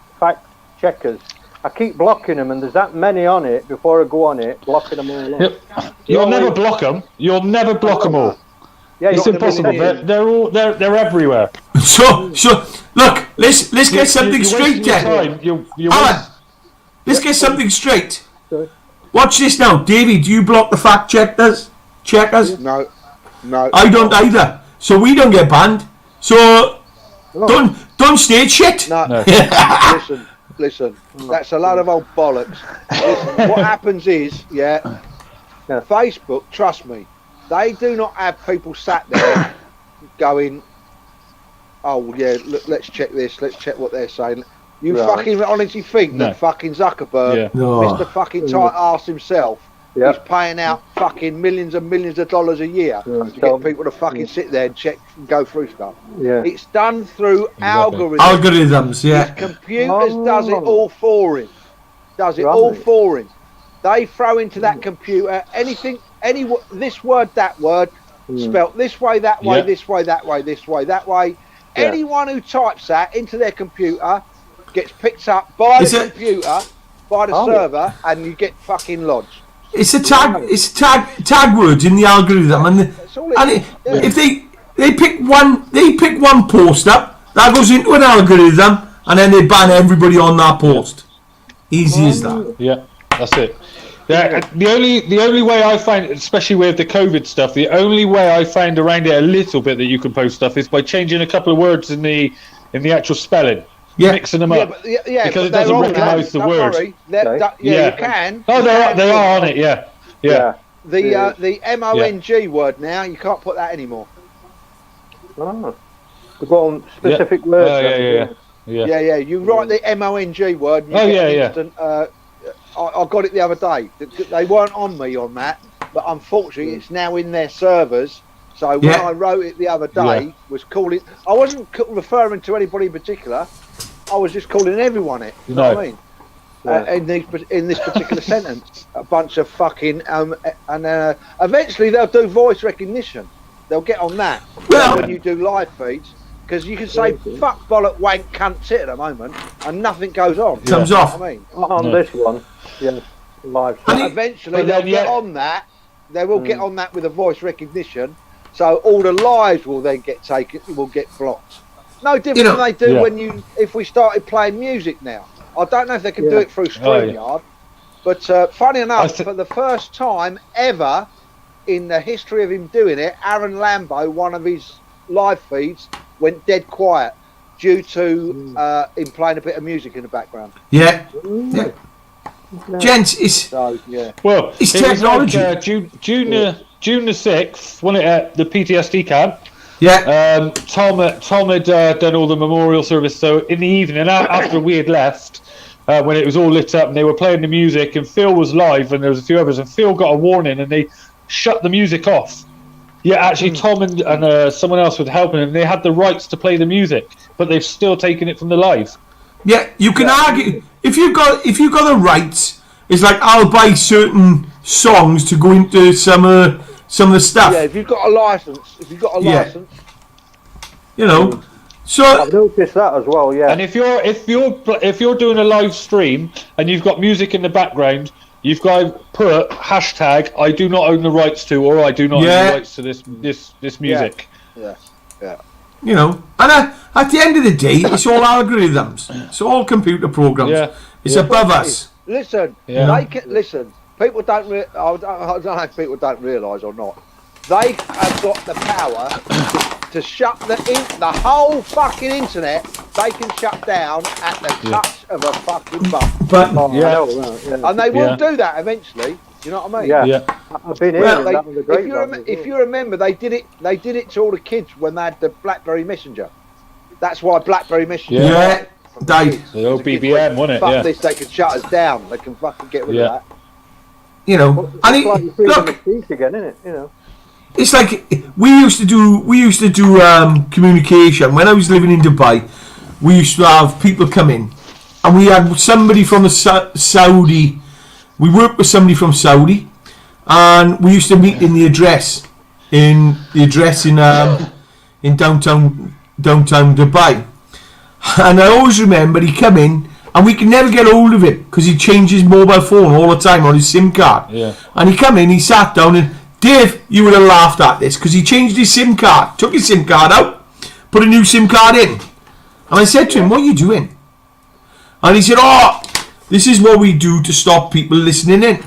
checkers. I keep blocking them, and there's that many on it. Before I go on it, blocking them all. Yep. You'll never block them. You'll never block them all. Yeah, It's you're impossible. They're everywhere. So look, let's get something You're straight wasting your then. time. You're Alan, let's get something straight. Sorry? watch this now, Davey. Do you block the fact checkers? No. I don't either. So we don't get banned. So don't state shit. No. Listen. That's a lot of old bollocks. Listen, what happens is, Facebook, trust me, they do not have people sat there going, oh yeah, look, let's check this, let's check what they're saying. You fucking honestly think that fucking Zuckerberg, Mr. fucking tight arse himself, is paying out fucking millions and millions of dollars a year to get people to fucking sit there and check and go through stuff. It's done through algorithms. His computers does it all for him. All for him. They throw into that computer anything, this word, that word, spelt this way, that way, this way, that way, this way, that way. Anyone who types that into their computer gets picked up by the computer, by the server, and you get fucking lodged. It's a tag. It's tag words in the algorithm, if they pick one post up, that goes into an algorithm, and then they ban everybody on that post. Easy as that. Yeah, that's it. Yeah, the only way I find, especially with the COVID stuff, the only way I find around it a little bit that you can post stuff is by changing a couple of words in the actual spelling. Mixing them up. Because it doesn't recognise the word. You can. Oh, they are on it. Yeah. The MONG word now, you can't put that anymore. Oh. We've got specific words. Yeah. You write the MONG word. And you get instant, I got it the other day. They weren't on me on that, but unfortunately, it's now in their servers. So when I wrote it the other day, was calling. I wasn't referring to anybody in particular. I was just calling everyone it. You know what I mean? In this particular sentence, a bunch of fucking and eventually they'll do voice recognition. They'll get on that when you do live feeds, because you can say fuck, bollock, wank, cunt, tit at the moment, and nothing goes on. Comes off. I mean, on this one, live. Eventually they'll get on that. They will get on that with a voice recognition. So all the lives will then get taken. Will get blocked. No different than they do if we started playing music now. I don't know if they can do it through StreamYard, but funny enough, for the first time ever in the history of him doing it, Aaron Lambo, one of his live feeds, went dead quiet due to him playing a bit of music in the background. Gents, it's it's technology. Like, June the 6th, wasn't it, at the PTSD camp? Tom had done all the memorial service. So in the evening, after we had left, when it was all lit up and they were playing the music, and Phil was live, and there was a few others, and Phil got a warning, and they shut the music off. Actually, Tom and someone else was helping him. They had the rights to play the music, but they've still taken it from the live. You can argue if you've got the rights. It's like I'll buy certain songs to go into some of the stuff. If you've got a license, So I've noticed that as well. And if you're doing a live stream and you've got music in the background, you've got to put hashtag I do not own the rights to, or I do not own the rights to this music. Yeah. And at the end of the day, it's all algorithms. It's all computer programs. It's above us. Listen, listen. People don't. I don't know if people don't realise or not. They have got the power to shut the whole fucking internet. They can shut down at the touch of a fucking button. And they will do that eventually. You know what I mean? I've been here. If you remember, they did it to all the kids when they had the BlackBerry Messenger. That's why BlackBerry Messenger. Died. The old BBM, wasn't it? Fuck this, they can shut us down. They can fucking get rid of that. Speech again, isn't it? It's like we used to do communication when I was living in Dubai. We used to have people come in, and we had somebody from the Saudi. We worked with somebody from Saudi, and we used to meet in the address in downtown Dubai. And I always remember he come in, and we could never get hold of him because he changed his mobile phone all the time on his SIM card. And he come in, he sat down, and Dave, you would have laughed at this because he changed his SIM card, took his SIM card out, put a new SIM card in. And I said to him, what are you doing? And he said, this is what we do to stop people listening in.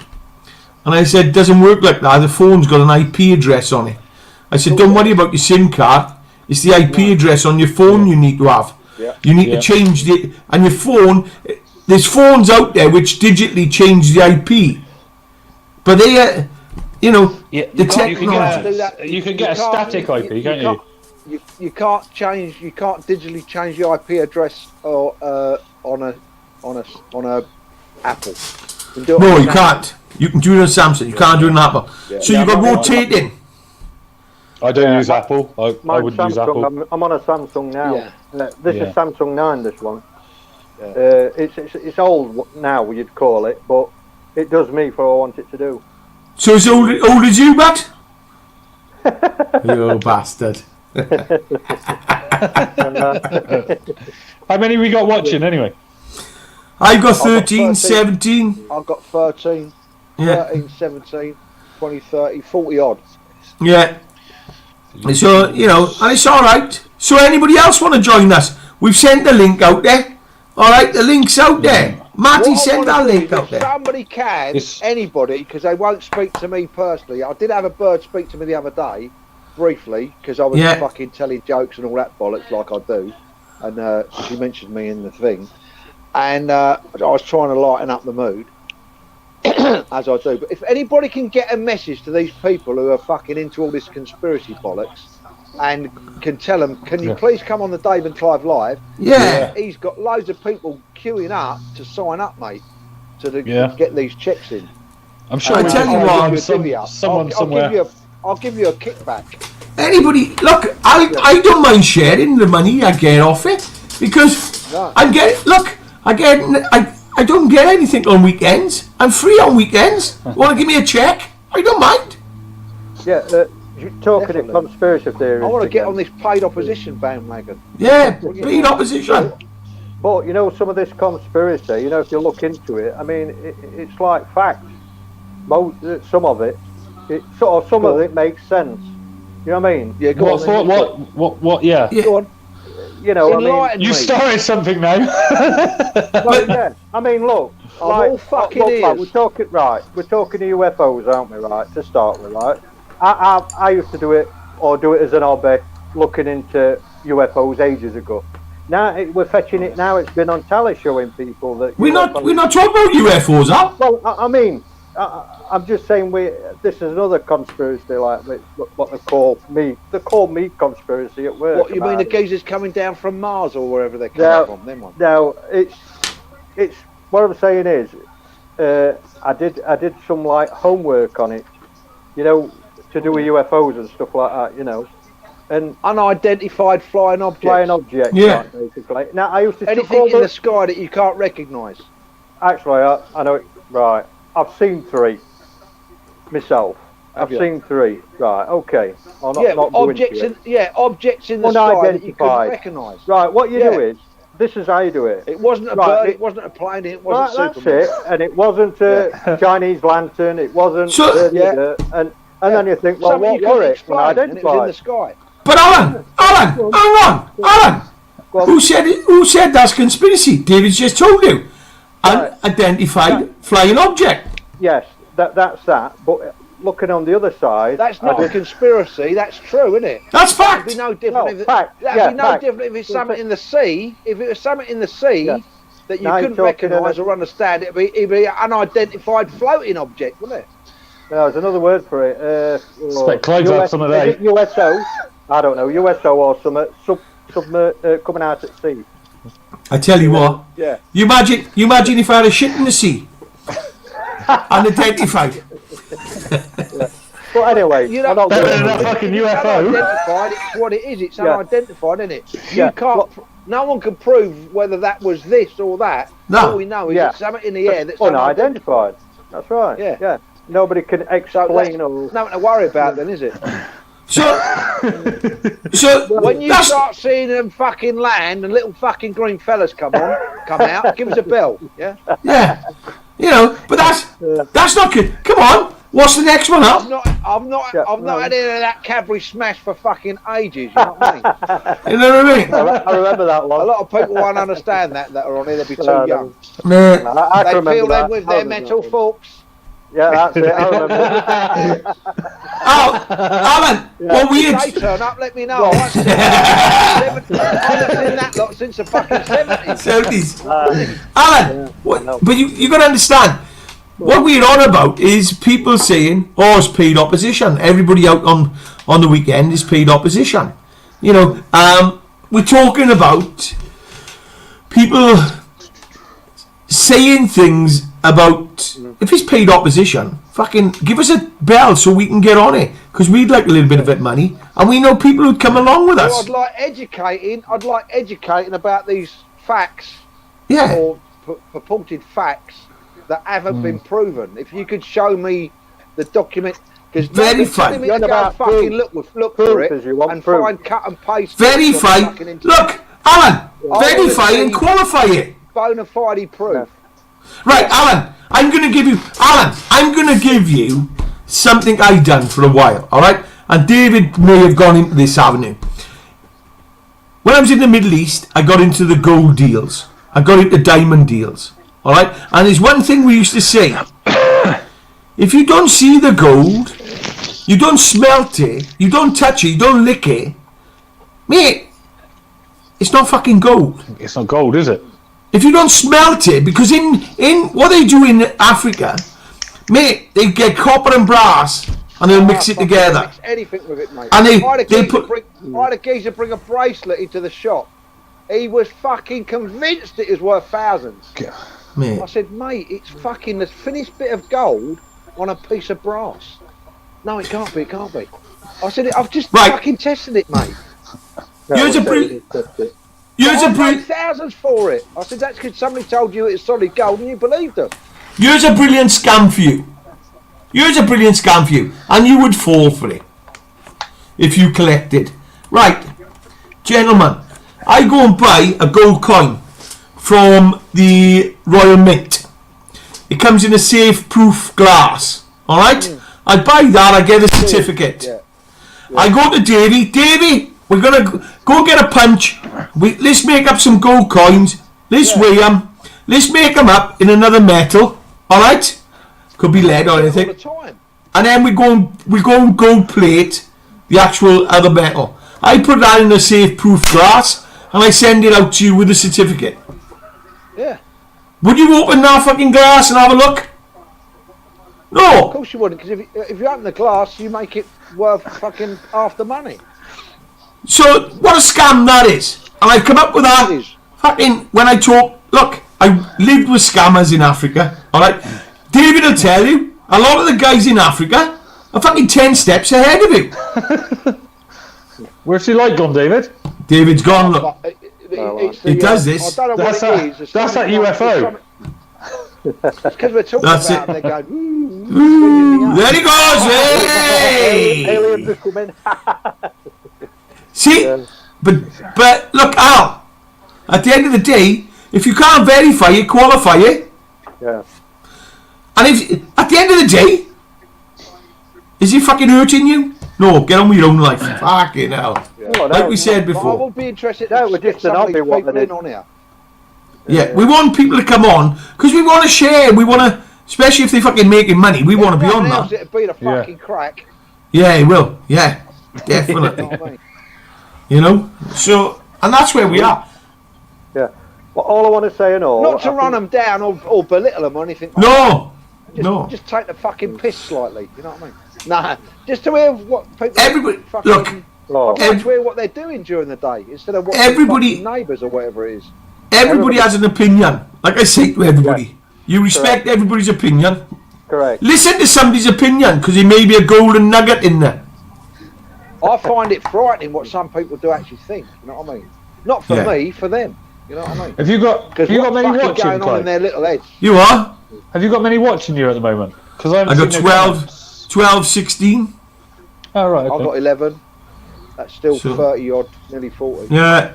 And I said, doesn't work like that. The phone's got an IP address on it. I said, don't worry about your SIM card. It's the IP address on your phone you need to have. Yeah. You need to change the... And your phone... There's phones out there which digitally change the IP. But they... you know... Yeah, the you technology... you can get a static IP, can't you? You can't digitally change the IP address or on a Apple. No, you can't. You can do it on Samsung. You can't do it on Apple. Yeah. So you've got rotating. I don't use Apple. I wouldn't use Samsung, Apple. I'm on a Samsung now. Yeah. This is Samsung 9. This one. Yeah. It's old now, you'd call it, but it does me for what I want it to do. So it's old as you, Matt? You bastard. How many we got watching anyway? I've got 13, 17. I've got 13, Yeah. 13, 17, 20, 30, 40 odd. Yeah. So, you know, and it's alright. So anybody else want to join us? We've sent the link out there. Alright, the link's out there. Matty What I sent wanna that do link is out if there. somebody can, anybody, because they won't speak to me personally. I did have a bird speak to me the other day, briefly, because I was fucking telling jokes and all that bollocks like I do. And she mentioned me in the thing. And I was trying to lighten up the mood, as I do. But if anybody can get a message to these people who are fucking into all this conspiracy bollocks, and can tell them, can you please come on the Dave and Clive Live? Yeah. He's got loads of people queuing up to sign up, mate, to get these checks in. I'm sure I tell you what, someone somewhere. I'll give you a kickback. Anybody, look, I don't mind sharing the money I get off it, because I don't get anything on weekends. I'm free on weekends. Want to give me a check? I don't mind. Yeah, talking of conspiracy theories. I want to get on this paid opposition bandwagon. Yeah, paid opposition. But you know, some of this conspiracy, you know, if you look into it, I mean, it's like fact. Some of it makes sense. You know what I mean? Yeah, go on. What? Yeah. Go on. You know, I mean, you started something now. well, yeah. I mean, look. All fucking like, we're talking UFOs, aren't we? Right, to start with, right? I used to do it as an hobby, looking into UFOs ages ago. Now we're fetching it. Now it's been on telly showing people that we're not talking about UFOs, huh? Well, I mean, I'm just saying this is another conspiracy, like what they call me conspiracy at work. What you mean, the geezers coming down from Mars or wherever they're coming from? Them ones. No, it's what I'm saying is, I did some like homework on it, you know, to do with UFOs and stuff like that, you know, and unidentified flying objects. Yeah. Like, basically. Now I used to anything in the sky that you can't recognise. Actually, I know it. Right, I've seen 3 myself. I've seen 3. Right, okay. Objects in the sky that you couldn't recognise. Right, what you do is, this is how you do it. It wasn't a bird, it wasn't a plane, it wasn't Superman. That's it, and it wasn't a Chinese lantern, it wasn't... And then you think, well, what were it? And it was in the sky. But Alan, hang on. Who said that's conspiracy? David's just told you. Unidentified flying object. Yes, that's that. But looking on the other side, that's not a conspiracy. That's true, isn't it? That's fact. That'd be no different. Different if it's something in the sea. If it was something in the sea that you couldn't recognise or understand, it'd be an unidentified floating object, wouldn't it? There's another word for it. Clive had some of that. Is it USO? I don't know, USO or some coming out at sea. I tell you what. Yeah. You imagine if I had a shit in the sea, unidentified. But anyway, you know, better than that fucking UFO. Unidentified. It's what it is. It's unidentified, isn't it? You can't. No one can prove whether that was this or that. No. All we know is it's something in the air that's unidentified. That's right. Yeah. Nobody can explain or nothing to worry about then, is it? So when you start seeing them fucking land and little fucking green fellas come out, give us a bell, yeah. Yeah, you know, but that's not good. Come on, what's the next one up? I've not had any of that Cadbury smash for fucking ages. You know what I mean? You know what I mean? I remember that one. A lot of people won't understand that are on here. They'll be too young. Man, they feel them with their mental forks. Yeah, that's it. I remember. Alan, what we If they turn up, let me know. I haven't seen that lot since the fucking 70s. 70s. Alan, but you got to understand, what we're on about is people saying, oh, it's paid opposition. Everybody out on the weekend is paid opposition. You know, we're talking about people saying things about, if it's paid opposition, fucking give us a bell so we can get on it, because we'd like a little bit of it money, and we know people who'd come along with us. Well, I'd like educating about these facts, Yeah. or purported facts that haven't been proven. If you could show me the document, because Verify. me to go fucking look for it and find cut and paste. Verify. Look, Alan, verify and qualify it. Bona fide proof. Right, Alan, I'm going to give you something I done for a while, alright? And David may have gone into this avenue. When I was in the Middle East, I got into the gold deals. I got into diamond deals, alright? And there's one thing we used to say. If you don't see the gold, you don't smelt it, you don't touch it, you don't lick it, mate, it's not fucking gold. It's not gold, is it? If you don't smelt it, because in what they do in Africa, mate, they get copper and brass and they'll mix it together. Mix anything with it, mate. And I had a geezer bring a bracelet into the shop. He was fucking convinced it was worth thousands. Mate. I said, mate, it's fucking the finished bit of gold on a piece of brass. No, it can't be, it can't be. I said, I've just fucking tested it, mate. Here's a brief. I paid thousands for it. I said, that's because somebody told you it's solid gold and you believed them. Here's a brilliant scam for you. Here's a brilliant scam for you. And you would fall for it if you collected. Right, gentlemen, I go and buy a gold coin from the Royal Mint. It comes in a safe-proof glass. Alright? I buy that, I get a certificate. Yeah. I go to Davy, we're going to go get a punch. Let's make up some gold coins. Let's weigh them. Let's make them up in another metal. Alright? Could be lead or anything. All the time. And then we go and gold plate the actual other metal. I put that in a safe-proof glass and I send it out to you with a certificate. Yeah. Would you open that fucking glass and have a look? No. Of course you wouldn't, because if you open the glass, you make it worth fucking half the money. So, what a scam that is. And I've come up with that. It is. Fucking, when I talk, look, I lived with scammers in Africa, alright? David will tell you, a lot of the guys in Africa are fucking 10 steps ahead of you. Where's he like gone, David? David's gone, look. He does this. I don't know That's what it is. that's that UFO. It's because we're talking That's about it. it. They're going, There he goes, hey! Aliens are coming. See? But look, Al, at the end of the day, if you can't verify it, qualify it. Yeah. And if at the end of the day, is he fucking hurting you? No, get on with your own life. Fucking hell. Oh, Like we said but I before. would be interested No, to we're get just some an of these hobby, what people they in did. on here. Yeah, we want people to come on because we want to share. We want to, especially if they're fucking making money. We want to be on that. It'd be the fucking crack. Yeah, it will. Yeah, You know definitely. what I mean? You know. So, and that's where we are. Yeah. Well, all I want to say and all. Not to run them down or belittle them or anything. Like No, that. no. Just take the fucking piss slightly. You know what I mean? Nah. Just to hear what people. Everybody, fucking, look. Oh, I'd like to hear what they're doing during the day instead of what Everybody- neighbours or whatever it is. Everybody has an opinion. Like I say to everybody, you respect everybody's opinion. correct. Listen to somebody's opinion because there may be a golden nugget in there. I find it frightening what some people do actually think. You know what I mean? Not for Yeah. me, for them. You know what I mean? Have you got Because many what's fucking watching, going on in Clive? their little heads? You are? Have you got many watching you at the moment? Because I got 12, 16. Oh right. I've Okay. got 11. That's still So- 30 odd, nearly 40. Yeah.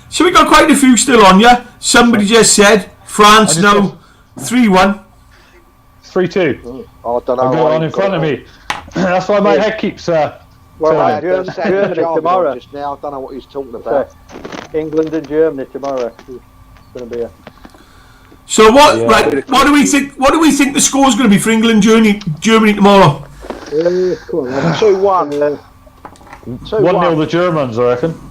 So we got quite a few still on, yeah? Somebody just said France I just now 3-1. 3-2. I don't know. I've got it on in front of me. That's why my head keeps. Well, Sorry. Germany tomorrow. Just now, I don't know what he's talking about. England and Germany tomorrow. It's going to be a. So what? Yeah. Right. What do we think? What do we think the score's going to be for England Germany tomorrow? Come on, then. 2-1. 1-0 the Germans, I reckon.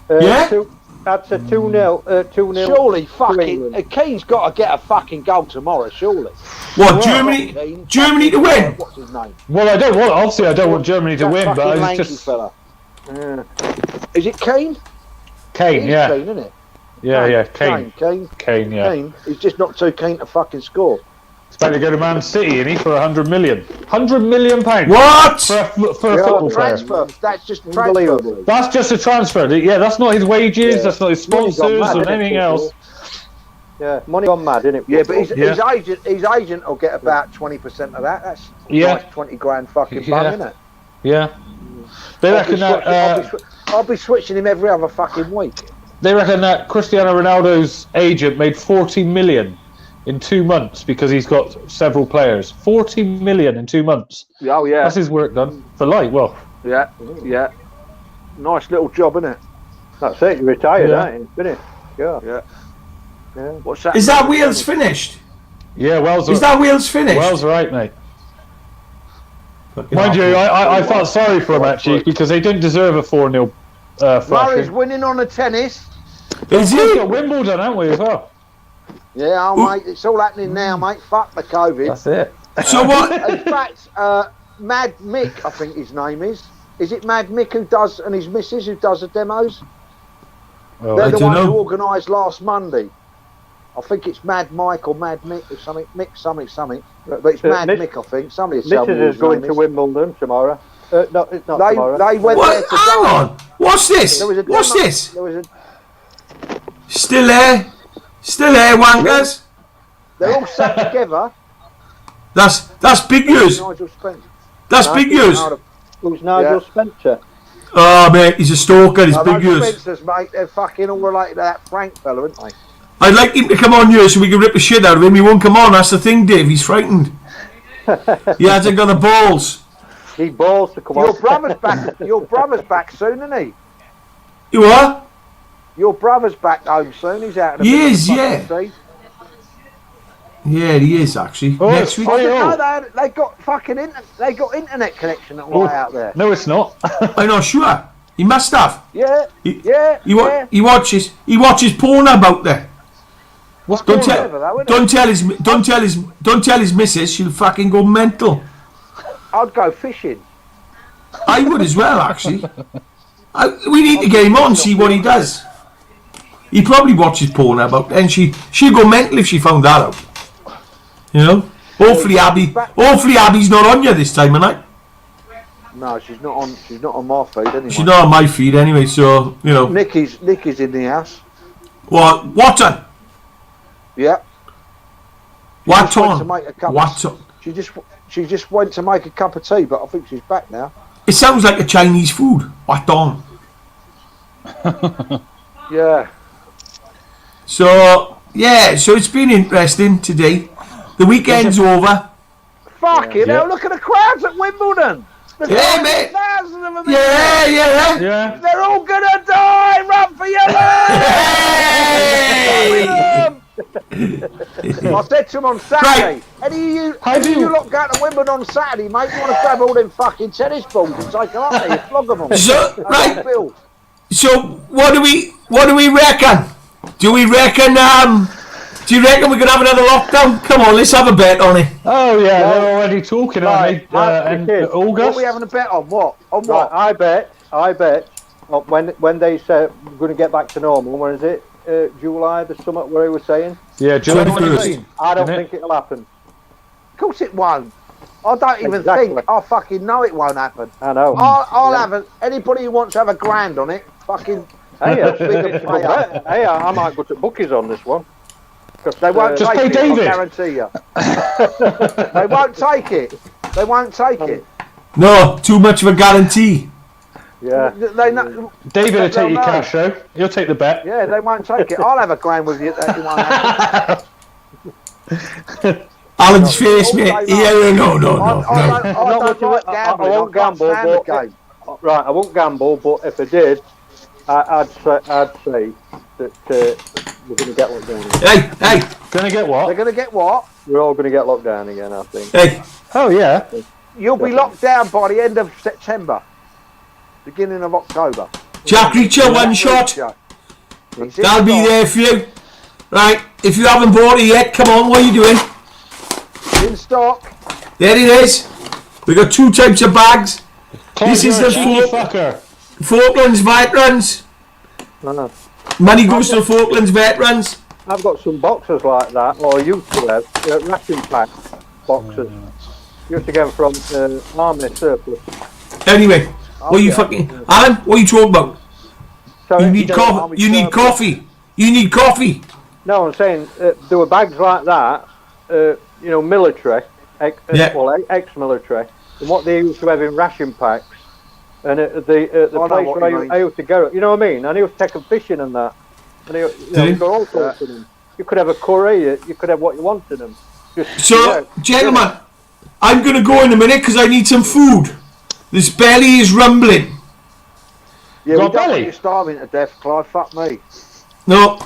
Yeah? That's a 2-0. 2-0. Surely, fucking England. Kane's got to get a fucking goal tomorrow. Surely. What? Kane, Germany to win? What's his name? Well, I don't want Germany to That win, but fucking it's lanky just fella. Yeah. Is it Kane? Kane, It is yeah. Kane, isn't it? Yeah, Kane. Kane, Yeah. Kane. He's just not too keen to fucking score. He's about to go to Man City, isn't he, for 100 million? 100 million pounds. What? For a football player. Transfer. That's just transfer. Unbelievable. That's just a transfer. Yeah, that's not his wages. Yeah. That's not his Money gone sponsors mad, or innit, anything football? else. Yeah, money gone mad, innit? Yeah, but Yeah. his agent will get about 20% of that. That's Yeah. nice 20 grand fucking Yeah. bum, isn't it? Yeah. They reckon that. I'll be switching him every other fucking week. They reckon that Cristiano Ronaldo's agent made 40 million in 2 months because he's got several players. 40 million in 2 months. Oh yeah, That's his work done for life. Well, yeah. Nice little job, isn't it? That's it. You retired, Yeah. aren't you? Finished. Yeah. Yeah. Yeah. What's that? Is that Wales finished? yeah, Wales. Is that Wales finished? Wales are right, mate. Fucking Mind hell. you, I felt sorry for him actually because they didn't deserve a 4-0 Murray's thrashing. winning on the tennis. Is We've he? got Wimbledon, haven't we, as well? Yeah, mate, it's all happening now, mate. Fuck the COVID. That's it. So what? In fact, Mad Mick, I think his name is. Is it Mad Mick who does, and his missus who does the demos? Well, They're I the don't ones who know. organised last Monday. I think it's Mad Mike or Mad Mick or something. Mick something. But it's Mad Miss- Mick, I think. Somebody will tell me Mrs. his is going name to is. Wimbledon tomorrow. No, it's not tomorrow. They went there What? to Hang go. on. What's this? There was a What's demo- this? There was a, Still there? Still there, wankers? they're all sat together. That's big news. Nigel Spencer. That's big news. Who's Nigel Yeah. Spencer? Oh mate, he's a stalker. He's big Nigel news. Spencer's, mate. They're fucking all related to that Frank fella, aren't they? I'd like him to come on here so we can rip the shit out of him. He won't come on. That's the thing, Dave. He's frightened. He hasn't got the balls. He balls to come Your on. brother's back. Your brother's back soon, isn't he? You what? Your brother's back home soon. He's out. In the He middle of is, the yeah. fucking sea. Yeah, he is actually. Oh, Next week. it's fine. No, they got fucking they got internet connection right out there. No, it's not. I'm not sure. He must have. Yeah, He, yeah, yeah. he watches porn out there. What's Don't going on? tell. though, isn't Don't tell his missus. She'll fucking go mental. I'd go fishing. I would as well, actually. We need to get him on, see what he does. He probably watches porn about, and she'd go mental if she found that out. You know. Hopefully Abby's not on you this time of night. No, she's not on. She's not on my feed anyway. She's not on my feed anyway, so you know. Nicky's in the house. What? What on? Yeah. What just went to on? make a cup of- What on? She just went to make a cup of tea, but I think she's back now. It sounds like a Chinese food. What on? Yeah. So yeah, so it's been interesting today. The weekend's over. Fucking Yeah. hell! Look at the crowds at Wimbledon. There's Yeah, mate. thousands of them. Yeah, yeah. Yeah. They're all gonna die. Run for your life. I said to him on Saturday, Right. Any of How do you- lot going to Wimbledon on Saturday, mate? You want to grab all them fucking tennis balls and take them up there, you flog them all. So, That's right. the bill. So what do we reckon? Do we reckon do you reckon we could have another lockdown? Come on, let's have a bet on it. Oh yeah, they're already talking, aren't they? Right, In okay. What are August. we having a bet on? What? On Right, what? I bet. When they say we're going to get back to normal, when is it? July, the summit where he was saying? Yeah, July 21st. 19. I don't Isn't it? think it'll happen. Of course it won't. I don't even Exactly. think. I fucking know it won't happen. I know. I'll have anybody who wants to have a grand on it, fucking. Hey, Big it's a good bet. Hey, I might go to bookies on this one. They won't Just take pay it, I David. guarantee you. They won't take it. They won't take it. No, too much of a guarantee. Yeah. They know, David will take They'll your know. cash though. He'll take the bet. yeah, they won't take it. I'll have a grand with you. That you won't have. Alan's face, mate. Also, Yeah, no. I don't like gambling. I won't I can't gamble, stand the but game. right, I won't gamble, but if I did, I'd say that we're going to get locked down again. Hey, Gonna get They're what? going to get what? We're all going to get locked down again, I think. hey. Oh yeah. You'll be locked down by the end of September, beginning of October. Jack Reacher, one shot. It's in That'll be stock. there for you. Right, if you haven't bought it yet, come on, what are you doing? In stock. There it is. We got 2 types of bags. Clive, This is you're a the cheeky four- fucker. Falklands veterans. No. Money goes to the Falklands veterans. I've got some boxes like that, or used to have, ration pack boxes. Used to get them from Army surplus. Anyway, what are you yeah. fucking... Alan, what are you talking about? So You need coffee. Army You need surplus. coffee. You need coffee. No, I'm saying there were bags like that, military, Yeah. ex-military, and what they used to have in ration packs. And at the know place what where you mean. I used to go, you know what I mean? And I used to take them fishing and that. And you? you got all sorts of them. You could have a curry, you could have what you want in them. Just, So, gentlemen, I'm going to go in a minute because I need some food. This belly is rumbling. Yeah, we Got don't belly? want you starving to death, Clive. Fuck me. No,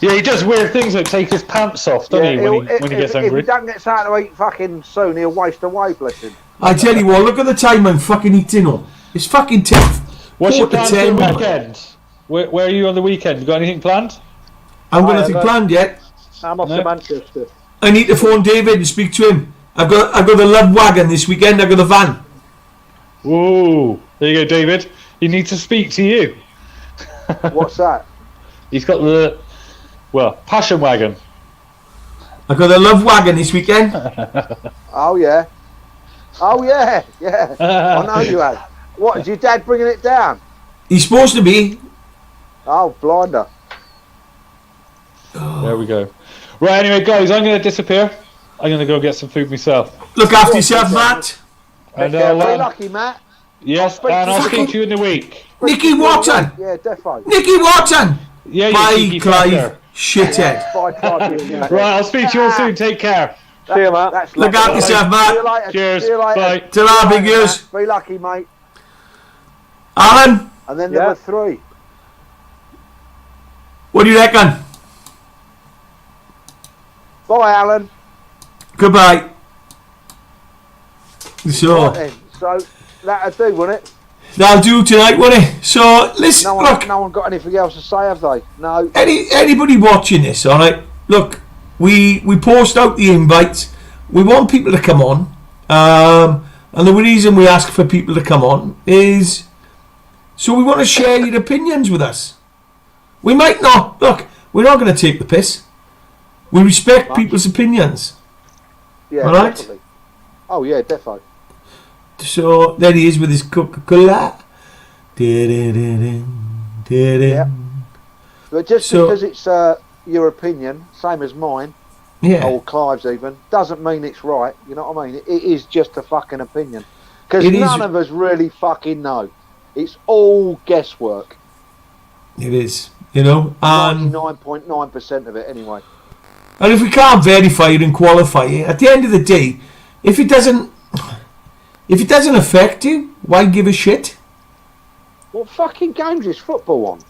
Yeah, he does weird things like take his pants off, doesn't he, when he gets if he angry? don't get something to eat fucking soon, he'll waste away, bless him. I tell you what, look at the time I'm fucking eating on. It's fucking tough. What's your Quarter plan for the 10. weekend? Where are you on the weekend? You got anything planned? I've got I nothing have, planned yet. I'm off No. to Manchester. I need to phone David and speak to him. I've got the love wagon this weekend. I've got the van. Ooh, there you go, David. He needs to speak to you. What's that? He's got the, passion wagon. I've got the love wagon this weekend. Oh yeah. Oh yeah, yeah. I know you have. What, is your dad bringing it down? He's supposed to be. Oh, blinder. There we go. Right, anyway, guys, I'm going to disappear. I'm going to go get some food myself. Look after yourself, Matt. And Yeah, very I'll, lucky, Matt. yes, speak and to I'll you. speak to you in the week. Nicky Watson. Yeah, defo. Nicky Watson. Yeah, you Bye, cheeky Clive. fucker. Shithead. Bye, Clive. Yeah. Right, I'll speak to you all soon. Take care. See you, Matt. That's Look lucky. after yourself, See you Matt. later. Cheers. See you later. Bye. Ta-ra, big ears. Be lucky, mate. Alan, And then Yeah. number 3. what do you reckon? Bye, Alan. Goodbye. So, Right then. So that'll do, won't it? that'll do tonight, won't it? So, listen, look. No one got anything else to say, have they? No. Anybody watching this, all right? Look, we post out the invites. We want people to come on, and the reason we ask for people to come on is so we want to share your opinions with us. We might not. Look, we're not going to take the piss. We respect people's opinions. Yeah, All right. definitely. Oh yeah, defo. So there he is with his Coca-Cola. Yeah. But just So- because it's your opinion, same as mine, Yeah. or Clive's even, doesn't mean it's right. You know what I mean? It is just a fucking opinion. Because It is- none of us really fucking know. It's all guesswork. It is. You know, and 99.9% of it, anyway. if we can't verify it and qualify it, at the end of the day, if it doesn't affect you, why give a shit? What fucking games is football on?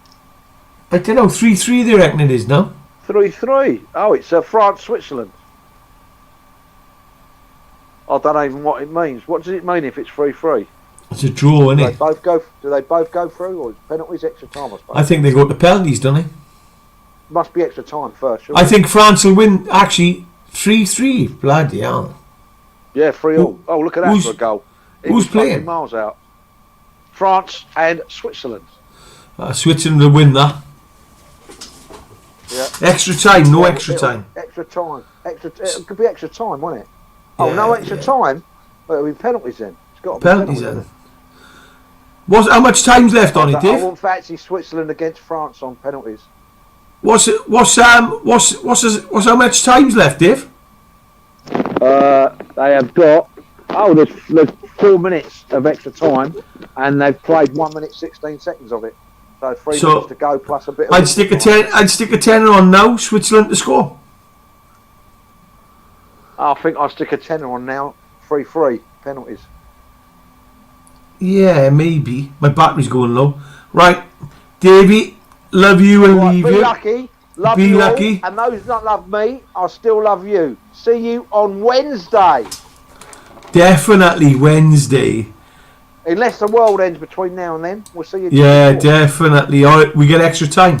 I don't know, 3-3 they reckon it is now. 3-3. Oh, it's France, Switzerland. I don't know even what it means. What does it mean if it's 3-3? It's a draw, isn't Do they it? both go? Do they both go through, or is penalties extra time? I suppose. I think they go to penalties, don't they? Must be extra time first. Surely. I think France will win, actually, 3-3. Bloody hell. Yeah, 3-all. Oh, look at that who's- for a goal. It who's was fucking playing? miles out. France and Switzerland. Switzerland will win that. Yeah. Extra time, no extra time. Extra time. It could be extra time, won't it? Oh, Yeah, no extra yeah. time. Well, it'll be penalties then. It's got to be Penalties penalties. then. How much time's left on it, I Dave? won't fancy Switzerland against France on penalties. What's how much time's left, Dave? They have got. Oh, there's 4 minutes of extra time, and they've played 1 minute 16 seconds of it. So 3 So, minutes to go plus a bit. Of I'd stick a tenner on now, Switzerland to score. I think I'll stick a tenner on now. 3-3 penalties. Yeah, maybe. My battery's going low. Right, Davey, love you and Right, leave be you. lucky. Love Be you lucky. all. And those not love me, I still love you. See you on Wednesday. Definitely Wednesday. Unless the world ends between now and then. We'll see you. Yeah, before. definitely. All right, we get extra time.